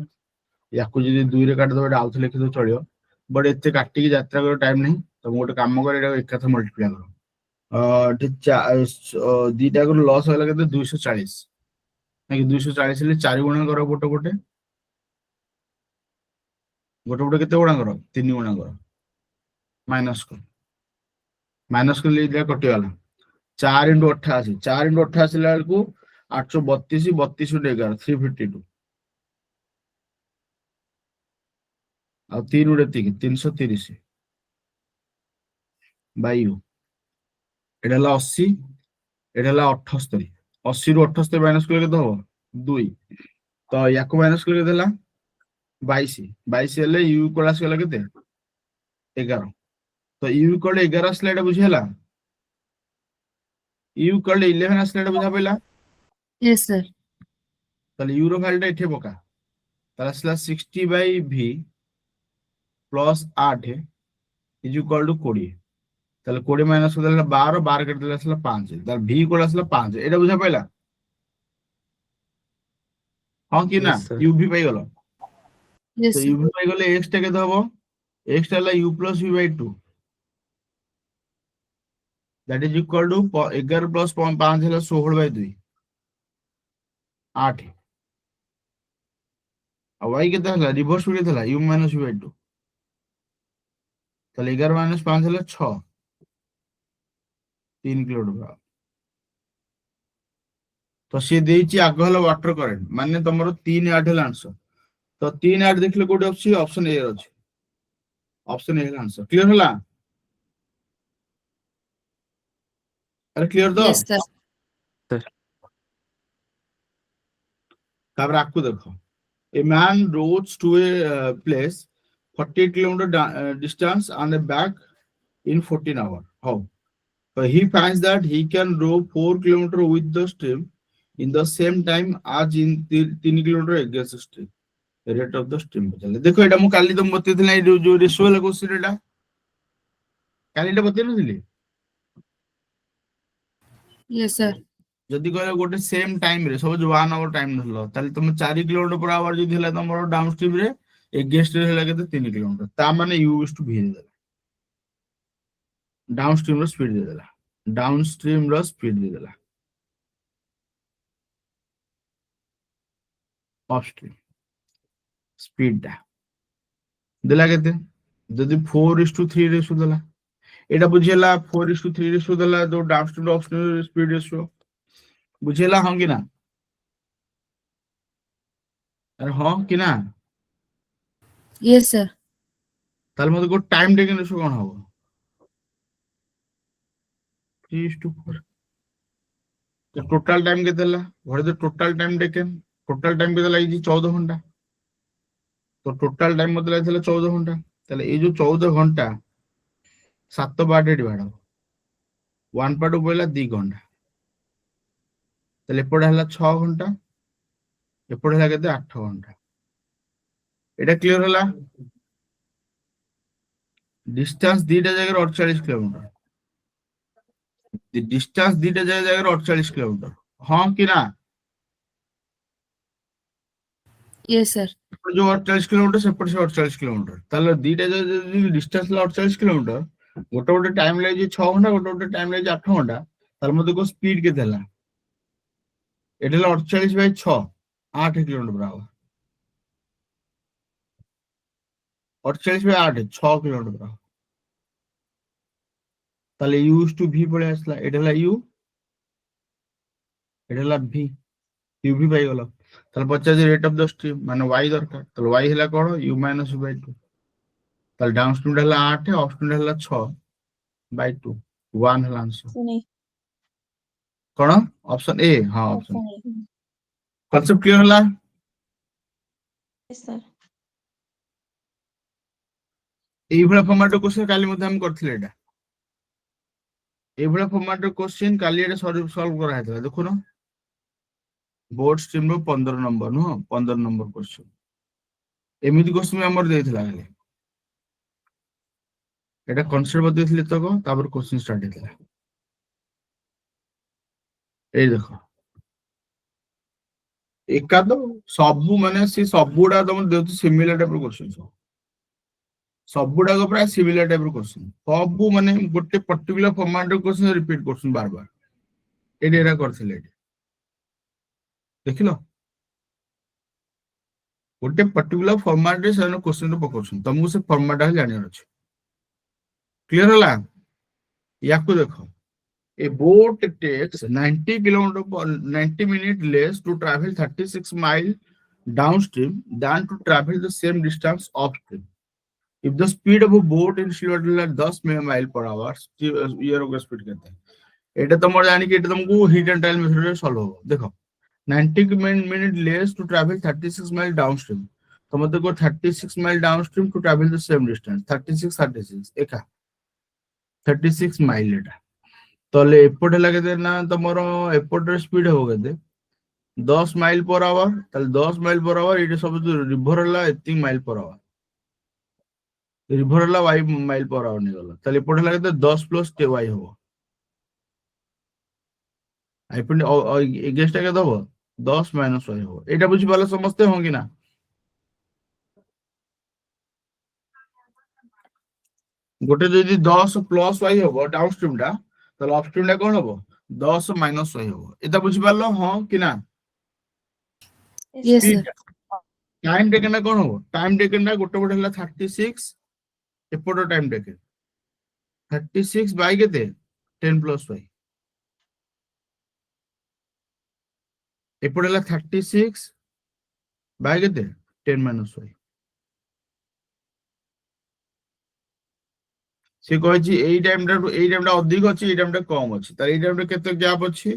S1: याकू जदि 2 रे काटि दवा एटा आउथ लिखि दो चलियो बट एते काटि की यात्रा करो टाइम नहीं तो गोटे काम कर एटा एकाथ मल्टीप्लाई करो दीटा को लॉस होला केते 240 नाकि 240 ले 4 गुणा करो गोटे गोटे गोटे गोटे केते गुणा करो 3 गुणा करो माइनस को ले दिया कटि वाला 4 × 88 4 × 88 लाल को 832 32 × 11 352 और 3 उड़े 330 बाई यू एटा ला 80 एटा ला 78 80 रु 78 माइनस को केते हो 2 तो याको माइनस को केते ला 22 22 हेले यू क्लास गला केते 11 तो यू इक्वल 11 असला एटा बुझियला यू इक्वल 11 असला एटा बुझा पइला
S3: Yes, sir.
S1: ताले यू रो वैल्यू एठे पका ताले असला 60 by v plus 8 is equal to 20 ताले 20 माइनस को देला 12 12 कर देला असला 5 ताले v इक्वल असला 5 एटा बुझा पइला हां कि ना
S2: Yes, sir.
S1: u v पाई गलो
S3: Yes,
S1: तो
S3: sir.
S1: u v पाई गले x टा केते हबो x टा ला u plus v by 2 that is equal to 11 plus 5 ହେଲା 16 बाय 2 8 और y केते हला रिवर्स हो गेथला u माइनस v बाय 2 ताले 11 माइनस 5 ହେଲା 6 3 किलोमीटर तो सी देइची आग हला वाटर करंट माने तमरो 3 8 हला आंसर तो 3 8 देखले कोडी अछि ऑप्शन ए अछि ऑप्शन ए हला आंसर क्लियर हला अरे क्लियर तो
S3: Yes, sir.
S1: तापर आकु देखो a man rows to a place 40 kilometre distance on a back in 14 hours how so he finds that he can row 4 kilometer with the stream in the same time as in 3 kilometer against the stream the rate of the stream चले देखो एटा मु काली तुम बते थिला जो ratio वाला question एटा काली एटा बते नथिली
S3: Yes, sir.
S1: जदि कहले गोटे सेम टाइम रे सब 1 आवर टाइम नहलो ताले तुम 4 किलोमीटर पर आवर जदि हला तमरो डाउन स्ट्रीम रे एगेंस्ट रे हला केते 3 किलोमीटर ता माने u is to v दे डाउन स्ट्रीम रो स्पीड दे देला डाउन स्ट्रीम रो स्पीड दे देला अपस्ट्रीम स्पीड दा देला केते जदि 4:3 रेशियो देला एटा बुझियला 4:3 रेशियो देला जो डाउन स्ट्रीम रो अपस्ट्रीम स्पीड रेशियो बुझियला हां कि ना अरे हां कि ना
S3: Yes, sir.
S1: ताले मते को टाइम टेकन रेशियो कोन हबो 3:4 तो टोटल टाइम के देला what is the total time taken total time के देला इजी 14 घंटा तो टोटल टाइम मते लागला 14 घंटा ताले ए जो 14 घंटा 7 बार डिवाइड हो 1 पार्ट पइला 2 घंटा ताले एपड हला 6 घंटा एपड हला केते 8 घंटा एटा क्लियर हला डिस्टेंस दीटा जगह 48 किलोमीटर डिस्टेंस दीटा जगह 48 किलोमीटर हां कि ना
S3: Yes, sir.
S1: जो 48 किलोमीटर सेपट से 48 किलोमीटर ताले दीटा जो डिस्टेंस ला 48 किलोमीटर गोटे गोटे टाइम लागे 6 घंटा गोटे गोटे टाइम लागे 8 घंटा तार मते को स्पीड के देला एटला 48 by 6 8 kilometre per hour 48 by 8 6 kilometre per hour ताले u is to v पळे आसला एटला u एटला v u v पाई गलो ताले 50 रेट ऑफ द स्ट्रीम माने y दरकार ताले y हला कोन u - v बाय 2 ताले डाउन स्ट्रीम हला 8 अप स्ट्रीम हला 6 बाय 2 1 हला आंसर कोन ऑप्शन ए हां ऑप्शन कांसेप्ट क्लियर हला
S4: Yes, sir.
S1: এইভাবে ফরম্যাট কোশ্চেন কালি মধ্যে আমি করଥିଲି এটা এইভাবে ফরম্যাট কোশ্চেন কালি এটা সলভ করা হয়েছিল দেখুন ବୋର୍ଡ ଷ୍ଟ୍ରିମ୍ ରୁ 15 ନମ୍ବର ନୁହଁ 15 ନମ୍ବର କୋଶ୍ଚେନ ଏମିତି କୋଶ୍ଚେନ ଆମର ଦେଇଥିଲା ଖାଲି এটা কনসেপ্ট বতেইଥିଲି তক তারপর কোশ্চেন স্টার্ট ହେଇଥିଲା এই দেখো ଏକା ତ ସବୁ ମାନେ ସେ ସବୁଗୁଡା ତମର ଦେଉଛି ସିମିଲାର ଟାଇପ ର କୋଶ୍ଚେନ ସବୁଗୁଡାକ ପ୍ରାୟ ସିମିଲାର ଟାଇପ ର କୋଶ୍ଚେନ ସବୁ ମାନେ ଗୋଟେ ପର୍ଟିକୁଲାର ଫର୍ମାଟ ର କୋଶ୍ଚେନ ରିପିଟ କରୁଛନ୍ତି ବାର ବାର ଏଇଟା ଏରା କରିଥିଲେ ଏଠି ଦେଖିଲ ଗୋଟେ ପର୍ଟିକୁଲାର ଫର୍ମାଟ ରେ ସେମାନେ କୋଶ୍ଚେନ ପକାଉଛନ୍ତି ତମକୁ ସେ ଫର୍ମାଟ ଟା ଜାଣିବାର ଅଛି କ୍ଲିୟର ହେଲା ୟାକୁ ଦେଖ A boat takes 90 kilometer per 90 minutes less to travel 36 miles downstream than to travel the same distance upstream. If the speed of a boat in Silverton is 10 mile per hour, year of speed कहते हैं. এটা তোমার জানি কি এটা তোমাকে hit and tile মেথডে solve হবে দেখো 90 minutes less to travel 36 mile downstream তোমাদের কো 36 mile downstream to travel the same distance 36 একা 36 mile এটা তাহলে এপট ହେଲା କେତେ ନା ତମର ଏପଟରେ ସ୍ପିଡ ହବ କେତେ 10 ମାଇଲ ପର ଆୱାର ତାହେଲେ 10 ମାଇଲ ପର ଆୱାର ଏଇଟା ସବୁ ରିଭର ହେଲା ଏତିକି ମାଇଲ ପର ଆୱାର ରିଭର ହେଲା y ମାଇଲ ପର ଆୱାର ନେଇଗଲା ତାହେଲେ ଏପଟ ହେଲା କେତେ 10 ପ୍ଲସ y ହବ ଆଇପିନ ଏଗେନ୍ଷ୍ଟ ଟା କେତେ ହବ 10 ମାଇନସ y ହବ ଏଇଟା ବୁଝିପାରିଲ ସମସ୍ତେ ହଁ କି ନା ଗୋଟେ ଯଦି 10 ପ୍ଲସ y ହବ ଡାଉନଷ୍ଟ୍ରିମ ଟା ତାହେଲେ ଅପଷ୍ଟ୍ରିମ ଟା କଣ ହବ 10 ମାଇନସ y ହବ ଏଟା ବୁଝିପାରିଲ ହଁ କି ନା
S3: Yes, sir.
S1: টাইম টেকেন টা কোন হবো টাইম টেকেন টা গোটে পটে হলা 36 এপট টাইম টেকেন 36 বাই কেতে 10 প্লস y এপট হলা 36 বাই কেতে 10 মাইনস y সে কইছি এই টাইমটা অধিক আছে এই টাইমটা কম আছে তার এই টাইমটা কেতে গ্যাপ আছে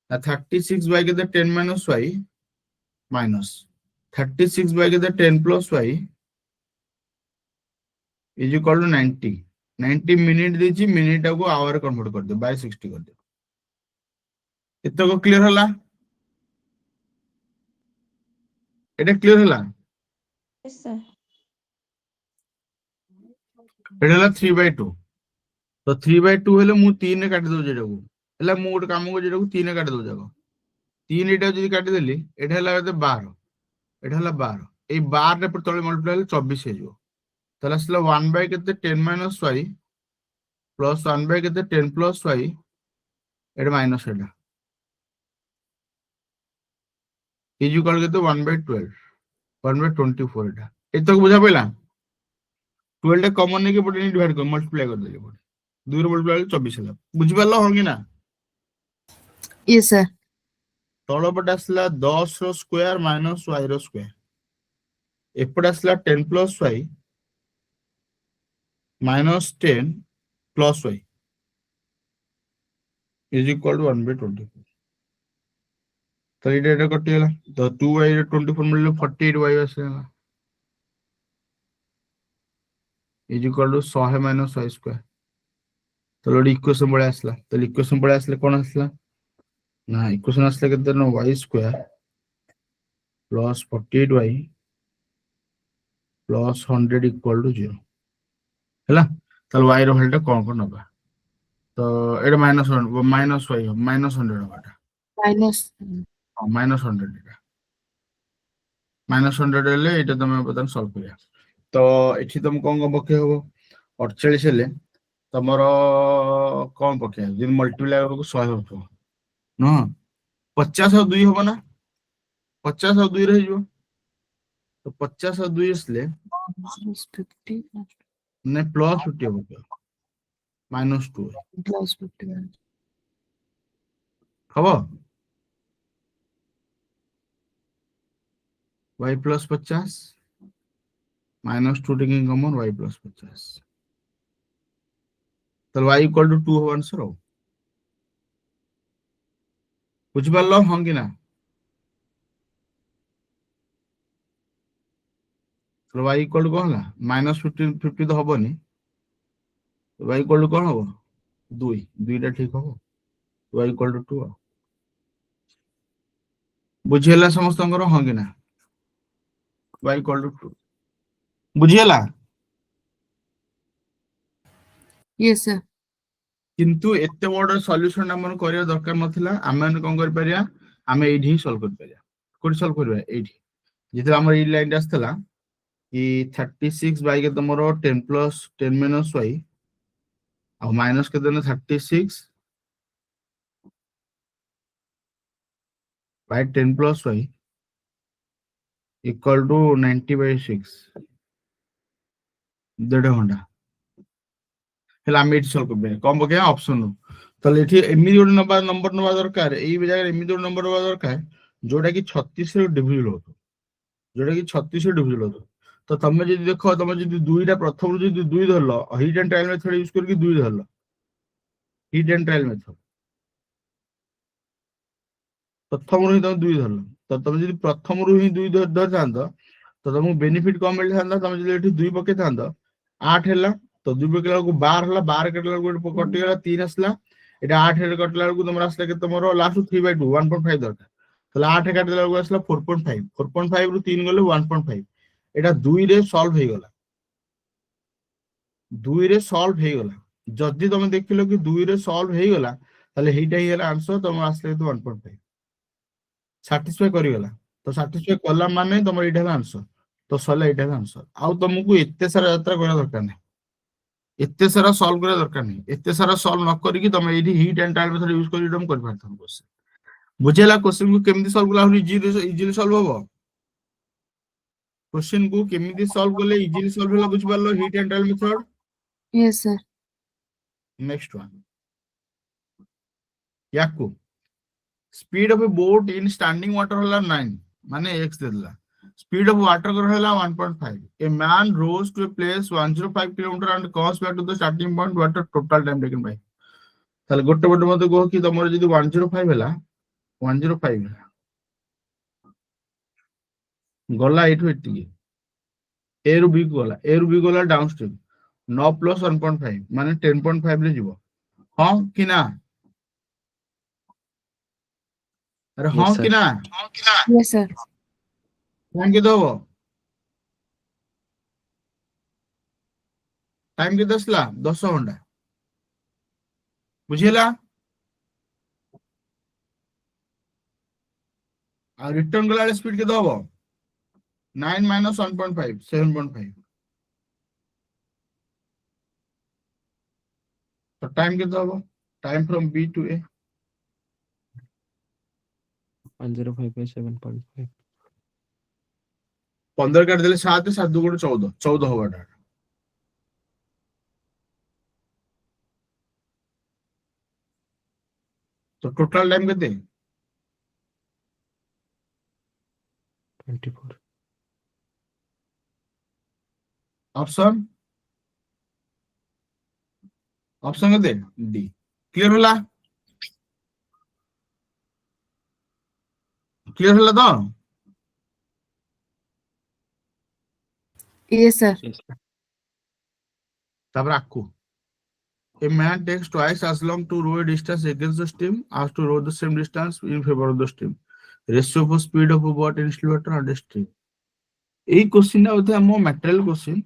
S1: না 36 বাই কেতে 10 মাইনস y মাইনস 36 বাই কেতে 10 plus y is equal to 90 minute ଦେଇଛି ମିନିଟ ଟାକୁ ଆୱାର କନଭର୍ଟ କରିଦିଅ ବାଇ 60 କରିଦିଅ ଏତକ କ୍ଲିୟର ହେଲା এটা ক্লিয়ার ହେଲା
S2: Yes, sir.
S1: এটা ହେଲା 3/2 ତ 3/2 ହେଲେ ମୁଁ 3 ରେ କାଟି ଦଉଛି ଏଟାକୁ ହେଲା ମୁଁ ଗୋଟେ କାମ କରୁଛି ଏଟାକୁ 3 ରେ କାଟି ଦଉଛି ଯାକ 3 ଏଟା ଯଦି କାଟି ଦେଲି ଏଟା ହେଲା କେତେ 12 ଏଟା ହେଲା 12 এই 12 ରେ ତଳେ ମଲ୍ଟିପ୍ଲାଇ ହେଲେ 24 ହେଇଯିବ ତାହେଲେ ଆସିଲା 1 ବାଇ କେତେ 10 ମାଇନସ y ପ୍ଲସ 1 ବାଇ କେତେ 10 ପ୍ଲସ y ଏଟା ମାଇନସ ଏଟା इज इक्वल केते 1/12 1/24 এটা এতক বুঝা পাইলা 12 টা কমন নেকি পটে ডিভাইড কর মল্টিপ্লাই कर দেলি পটে 2 রে মল্টিপ্লাই হলে 24 ହେଲା বুঝি পারলো হল কি না
S3: Yes, sir.
S1: তଳ ପଟେ ଆସିଲା 10 ର ସ୍କୋୟାର ମାଇନସ y ର ସ୍କୋୟାର ଏପଟେ ଆସିଲା 10 plus y minus 10 plus y is equal to 1/24 तो এটা କଟିଗଲା ତ 2y ରେ 24 ମିଳିଲେ 48y ଆସିଲା is equal to 100 minus y square तो लोडी इक्वेशन बळे आसला तो इक्वेशन बळे आसले कोण आसला ना इक्वेशन आसले केते ना y square plus 48y plus 100 equal to 0 हैला ताल y रो वैल्यू कोन कोन नबा तो एटा minus y minus 100 नबाटा
S3: Minus.
S1: Minus 100 एटा माइनस 100 हेले एटा तमे बतन सॉल्व करिया तो एठी तुम कोन को पके हो 48 हेले तमरो कोन पके जिन मल्टीप्लाई को 100 हो न 50 और 2 होबो ना 50 और 2 रही जो तो 50 और 2 इसले
S3: Minus 50.
S1: ने प्लस 50 हो गया माइनस 2
S3: Plus 51.
S1: खबर y plus 50 minus 2 taking common y plus 50 तो y इक्वल टू 2 हो आंसर हो बुझ पारलो हां कि ना तो y इक्वल टू कौन है -50 तो हबनी y इक्वल टू कौन हबो 2 2टा ठीक हबो y इक्वल टू 2 बुझियला समस्तंकर हां कि ना y इक्वल टू 2 बुझियला
S3: Yes, sir.
S1: किंतु एते बड़ सॉल्यूशन हमन करिया दरकार नथिला आमे कोन कर परिया आमे एठी ही सॉल्व कर परिया कोन सॉल्व करबा एठी जेते हमर ई लाइन आस्तला कि 36 बाय के तमरो 10 प्लस 10 माइनस y और माइनस के देने 36 by 10 plus y equal to 90/6 देढ़ घंटा हेला हम एठी सॉल्व करबे कम बके ऑप्शन ताले एठी एमि जोड नंबर नबा दरकार एई जगह एमि जोड नंबर नबा दरकार जोटा कि 36 रे डिविजन होतो जोटा कि 36 रे डिविजन होतो तो तमे जदि देखो तमे जदि दुईटा प्रथम जदि दुई धरलो hit and trial method use करके दुई धरलो हिट एंड ट्रायल मेथड प्रथम रु ही तुम दुई धरलो तो तुम जदि प्रथम रु ही दुई धर थांतो तो तुमको बेनिफिट कम मिल थांता तुम जदि एठी दुई पके थांतो 8 हैला तो दुई पकेला को 12 हैला 12 कटला को कटि गेला 3 आसला एटा 8 हे कटला को तुमरा आसला के तुमरो लास्ट 3/2 1.5 दरकार ताले 8 काटला को आसला 4.5 4.5 रु 3 गले 1.5 एटा 2 रे सॉल्व हे गला 2 रे सॉल्व हे गला जदि तुम देखिलो कि 2 रे सॉल्व हे गला ताले हेटा ही हैला आंसर तुम आसले तो 1.5 सैटिस्फाई करि गला तो सैटिस्फाई कला माने तुम एटा हैला आंसर तो सला एटा हैला आंसर आउ तुमको एते सारा यात्रा करा दरकार नै एते सारा सॉल्व करा दरकार नै एते सारा सॉल्व न करी कि तुम एठी heat and trial method use करी तुम कर पारथम क्वेश्चन बुझेला क्वेश्चन को केमिति सॉल्व कला हुई इजीली सॉल्व होबो क्वेश्चन को केमिति सॉल्व करले इजीली सॉल्व होला बुझ पारलो hit and trial method
S3: Yes, sir.
S1: Next one याकू speed of a boat in standing water होला 9 माने x देला स्पीड ऑफ वाटर कर होला 1.5 a man rows to a place 105 kilometre and comes back to the starting point what the total time taken by ताले गोटे गोटे मते कहो कि तमरो जदी 105 होला 105 होला गला एठु एटी ए रु बी गला डाउन स्ट्रीम 9 प्लस 1.5 माने 10.5 रे जीवो हां कि ना अरे
S2: Yes,
S1: हां
S2: sir.
S1: कि ना
S3: Yes, sir.
S1: टाइम के दबो टाइम के दसला 10 घंटा बुझिला आ रिटर्न गला स्पीड के दबो 9 माइनस 1.5 7.5 तो टाइम के दबो time from B to A
S2: 105 by 7.5
S1: 15 काट देले 7 7 2 गुण 14 14 होबाटा तो टोटल टाइम केते
S2: 24
S1: ऑप्शन ऑप्शन केते डी क्लियर होला तो
S3: Yes, sir.
S2: Yes, sir.
S1: तापर आकू a man takes twice as long to row a distance against the stream as to row the same distance in favor of the stream ratio of speed of a boat in still water and stream এই কোশ্চেনটা হতে আমো material question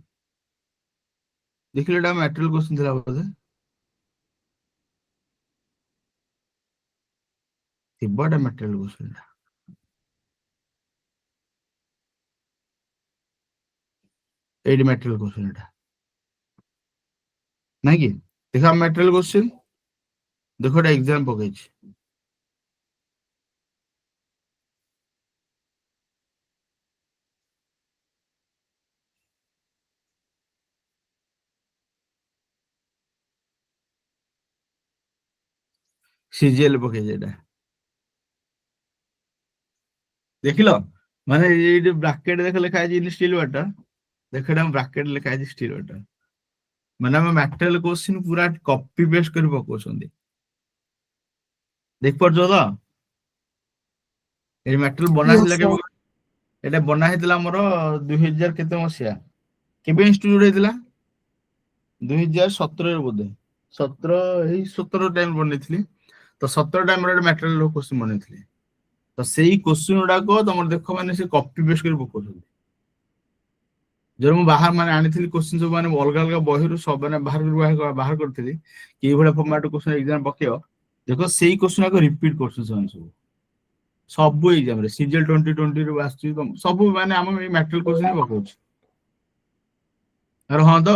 S1: देखिले এটা material question ଥିଲା both তিব্বটা material question এই material question এটা নাকি देखा ম্যাটেরিয়াল কোশ্চেন देखो এটা एग्जाम পকেছি সিজিএল পকেছি এটা দেখিলো মানে এই যে ব্র্যাকেট দেখে লেখা আছে ইন স্টিল ওয়াটার দেখো এটা ব্র্যাকেট লেখা আছে স্টিল ওয়াটার মানে আমি ম্যাটেরিয়াল কোশ্চেন পুরা কপি পেস্ট କରି ପକଉଛନ୍ତି देख पारछो तो ए मटेरियल बना
S3: Yes,
S1: हिला
S3: sir.
S1: এটা ବନା ହେଇଥିଲା ଆମର 2000 କେତେ ମସିହା କେବେ ଇନଷ୍ଟିଚ୍ୟୁଟ ହେଇଥିଲା 2017 ବୋଧେ 17 ଏଇ 17 ଟାଇମ ବନେଇଥିଲି ତ 17 ଟାଇମରେ ଗୋଟେ ମ୍ୟାଟେରିଆଲ କ୍ୱେଶ୍ଚନ ବନେଇଥିଲି ତ ସେଇ କ୍ୱେଶ୍ଚନ ଗୁଡାକ ତମର ଦେଖ ମାନେ ସେ କପି ପେଷ୍ଟ କରି ପକଉଛନ୍ତି ଯଦି ମୁଁ ବାହାର ମାନେ ଆଣିଥିଲି କ୍ୱେଶ୍ଚନ ସବୁ ମାନେ ଅଲଗା ଅଲଗା ବହିରୁ ସବୁ ମାନେ ବାହାର କରିଥିଲି କି ଏଇଭଳିଆ ଫର୍ମାଟ କ୍ୱେଶ୍ଚନ ଏକ୍ସାମ ପକେଇବ ଦେଖ ସେଇ କ୍ୱେଶ୍ଚନ ଗୁଡାକ ରିପିଟ କରୁଛନ୍ତି ସେମାନେ ସବୁ ଏକ୍ସାମ ରେ ସିଜିଏଲ 2020 ରୁ ଆସୁଛି ସବୁ ମାନେ ଆମ ଏଇ ମ୍ୟାଟେରିଆଲ କ୍ୱେଶ୍ଚନ ହିଁ ପକଉଛି ଆରେ ହଁ ତ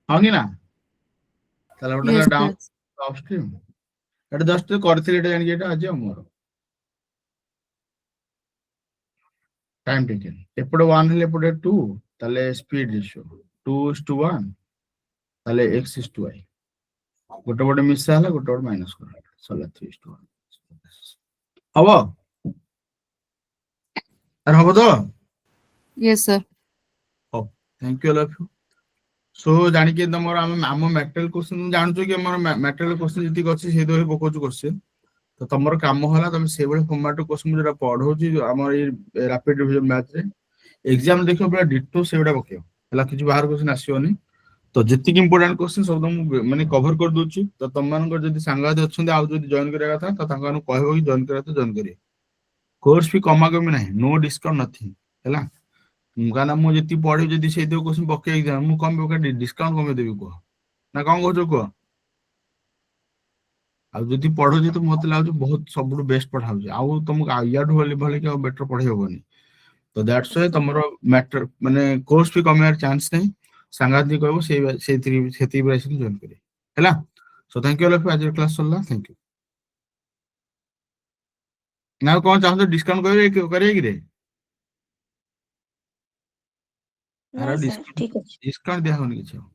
S1: ହଁ କି ନା ତାହେଲେ ଗୋଟେ
S3: Yes,
S1: ହେଲା
S3: sir.
S1: ଡାଉନ ଅପଷ୍ଟ୍ରିମ୍ ଏଟା ଜଷ୍ଟ କରିଥିଲି ଏଟା ଜାଣିକି ଏଟା ଆଜି ଆମର ଟାଇମ ଟେକିଂ ଏପଟେ 1 ହେଲେ ଏପଟେ 2 ତାହେଲେ ସ୍ପିଡ ରେସିଓ 2:1 ତାହେଲେ x:y ଗୋଟେ ଗୋଟେ ମିଶା ହେଲା ଗୋଟେ ଗୋଟେ ମାଇନସ କରା ସରିଲା 3:1 ହବ ଆରେ ହବ ତ
S3: Yes, sir.
S1: ହଉ thank you all of you so ଜାଣିକି ତମର ଆମ ମ୍ୟାଟେରିଆଲ କ୍ୱେଶ୍ଚନ ଜାଣୁଛ କି ଆମର ମ୍ୟାଟେରିଆଲ କ୍ୱେଶ୍ଚନ ଯେତିକି ଅଛି ସେଇ ଦରେ ପକଉଛୁ କ୍ୱେଶ୍ଚନ ତ ତମର କାମ ହେଲା ତମେ ସେଇଭଳି ଫର୍ମାଟ କ୍ୱେଶ୍ଚନ ଯୋଉଟା ପଢଉଛି ଆମର ଏଇ ରାପିଡ ରିଭିଜନ ମ୍ୟାଥ ରେ ଏକ୍ସାମ ଦେଖିବ ପୁରା ଡିଟୋ ସେଇଗୁଟା ପକେଇବ ହେଲା କିଛି ବାହାର କ୍ୱେଶ୍ଚନ ଆସିବନି ତ ଯେତିକି ଇମ୍ପୋର୍ଟାଣ୍ଟ କ୍ୱେଶ୍ଚନ ସବୁ ମୁଁ ମାନେ କଭର କରିଦଉଛି ତ ତମମାନଙ୍କର ଯଦି ସାଙ୍ଗସାଥି ଅଛନ୍ତି ଆଉ ଯଦି ଜଏନ କରିବା କଥା ତ ତାଙ୍କମାନଙ୍କୁ କହିବ କି ଜଏନ କରିବା କଥା ଜଏନ କରିବେ କୋର୍ସ ଫି କମାକମି ନାହିଁ ନୋ ଡିସକାଉଣ୍ଟ ନଥିଙ୍ଗ ହେଲା କାରଣ ମୁଁ ଯେତିକି ପଢିବି ଯଦି ସେଇଥିରେ କ୍ୱେଶ୍ଚନ ପକେଇ ଏକ୍ସାମ ମୁଁ କମ ଡିସକାଉଣ୍ଟ କମେଇ ଦେବି କୁହ ନା କଣ କହୁଛ କୁହ ଆଉ ଯଦି ପଢୁଛି ତ ମତେ ଲାଗୁଛି ବହୁତ ସବୁଠୁ ବେଷ୍ଟ ପଢା ହଉଛି ଆଉ ତମକୁ ୟାଠୁ ଭଳି କି ଆଉ ବେଟର ପଢେଇ ହବନି ତ ଦ୍ୟାଟ୍ସ ୱାଇ ତମର ମ୍ୟାଟର ମାନେ କୋର୍ସ ଫି କମେଇବାର ଚାନ୍ସ ନାହିଁ ସାଙ୍ଗସାଥି କହିବ ସେତିକି ବି ଆସିକି ଜଏନ କରିବେ ହେଲା so thank you all of ଆଜିର କ୍ଲାସ ସରିଲା ଥ୍ୟାଙ୍କ ୟୁ ନା ଆଉ କଣ ଚାହୁଁଛ ଡିସକାଉଣ୍ଟ କରିବେ କି ରେ
S4: ନା ସାର୍ ଠିକ ଅଛି।
S1: ଡିସକାଉଣ୍ଟ ଦିଆ ହବନି କିଛି ଆଉ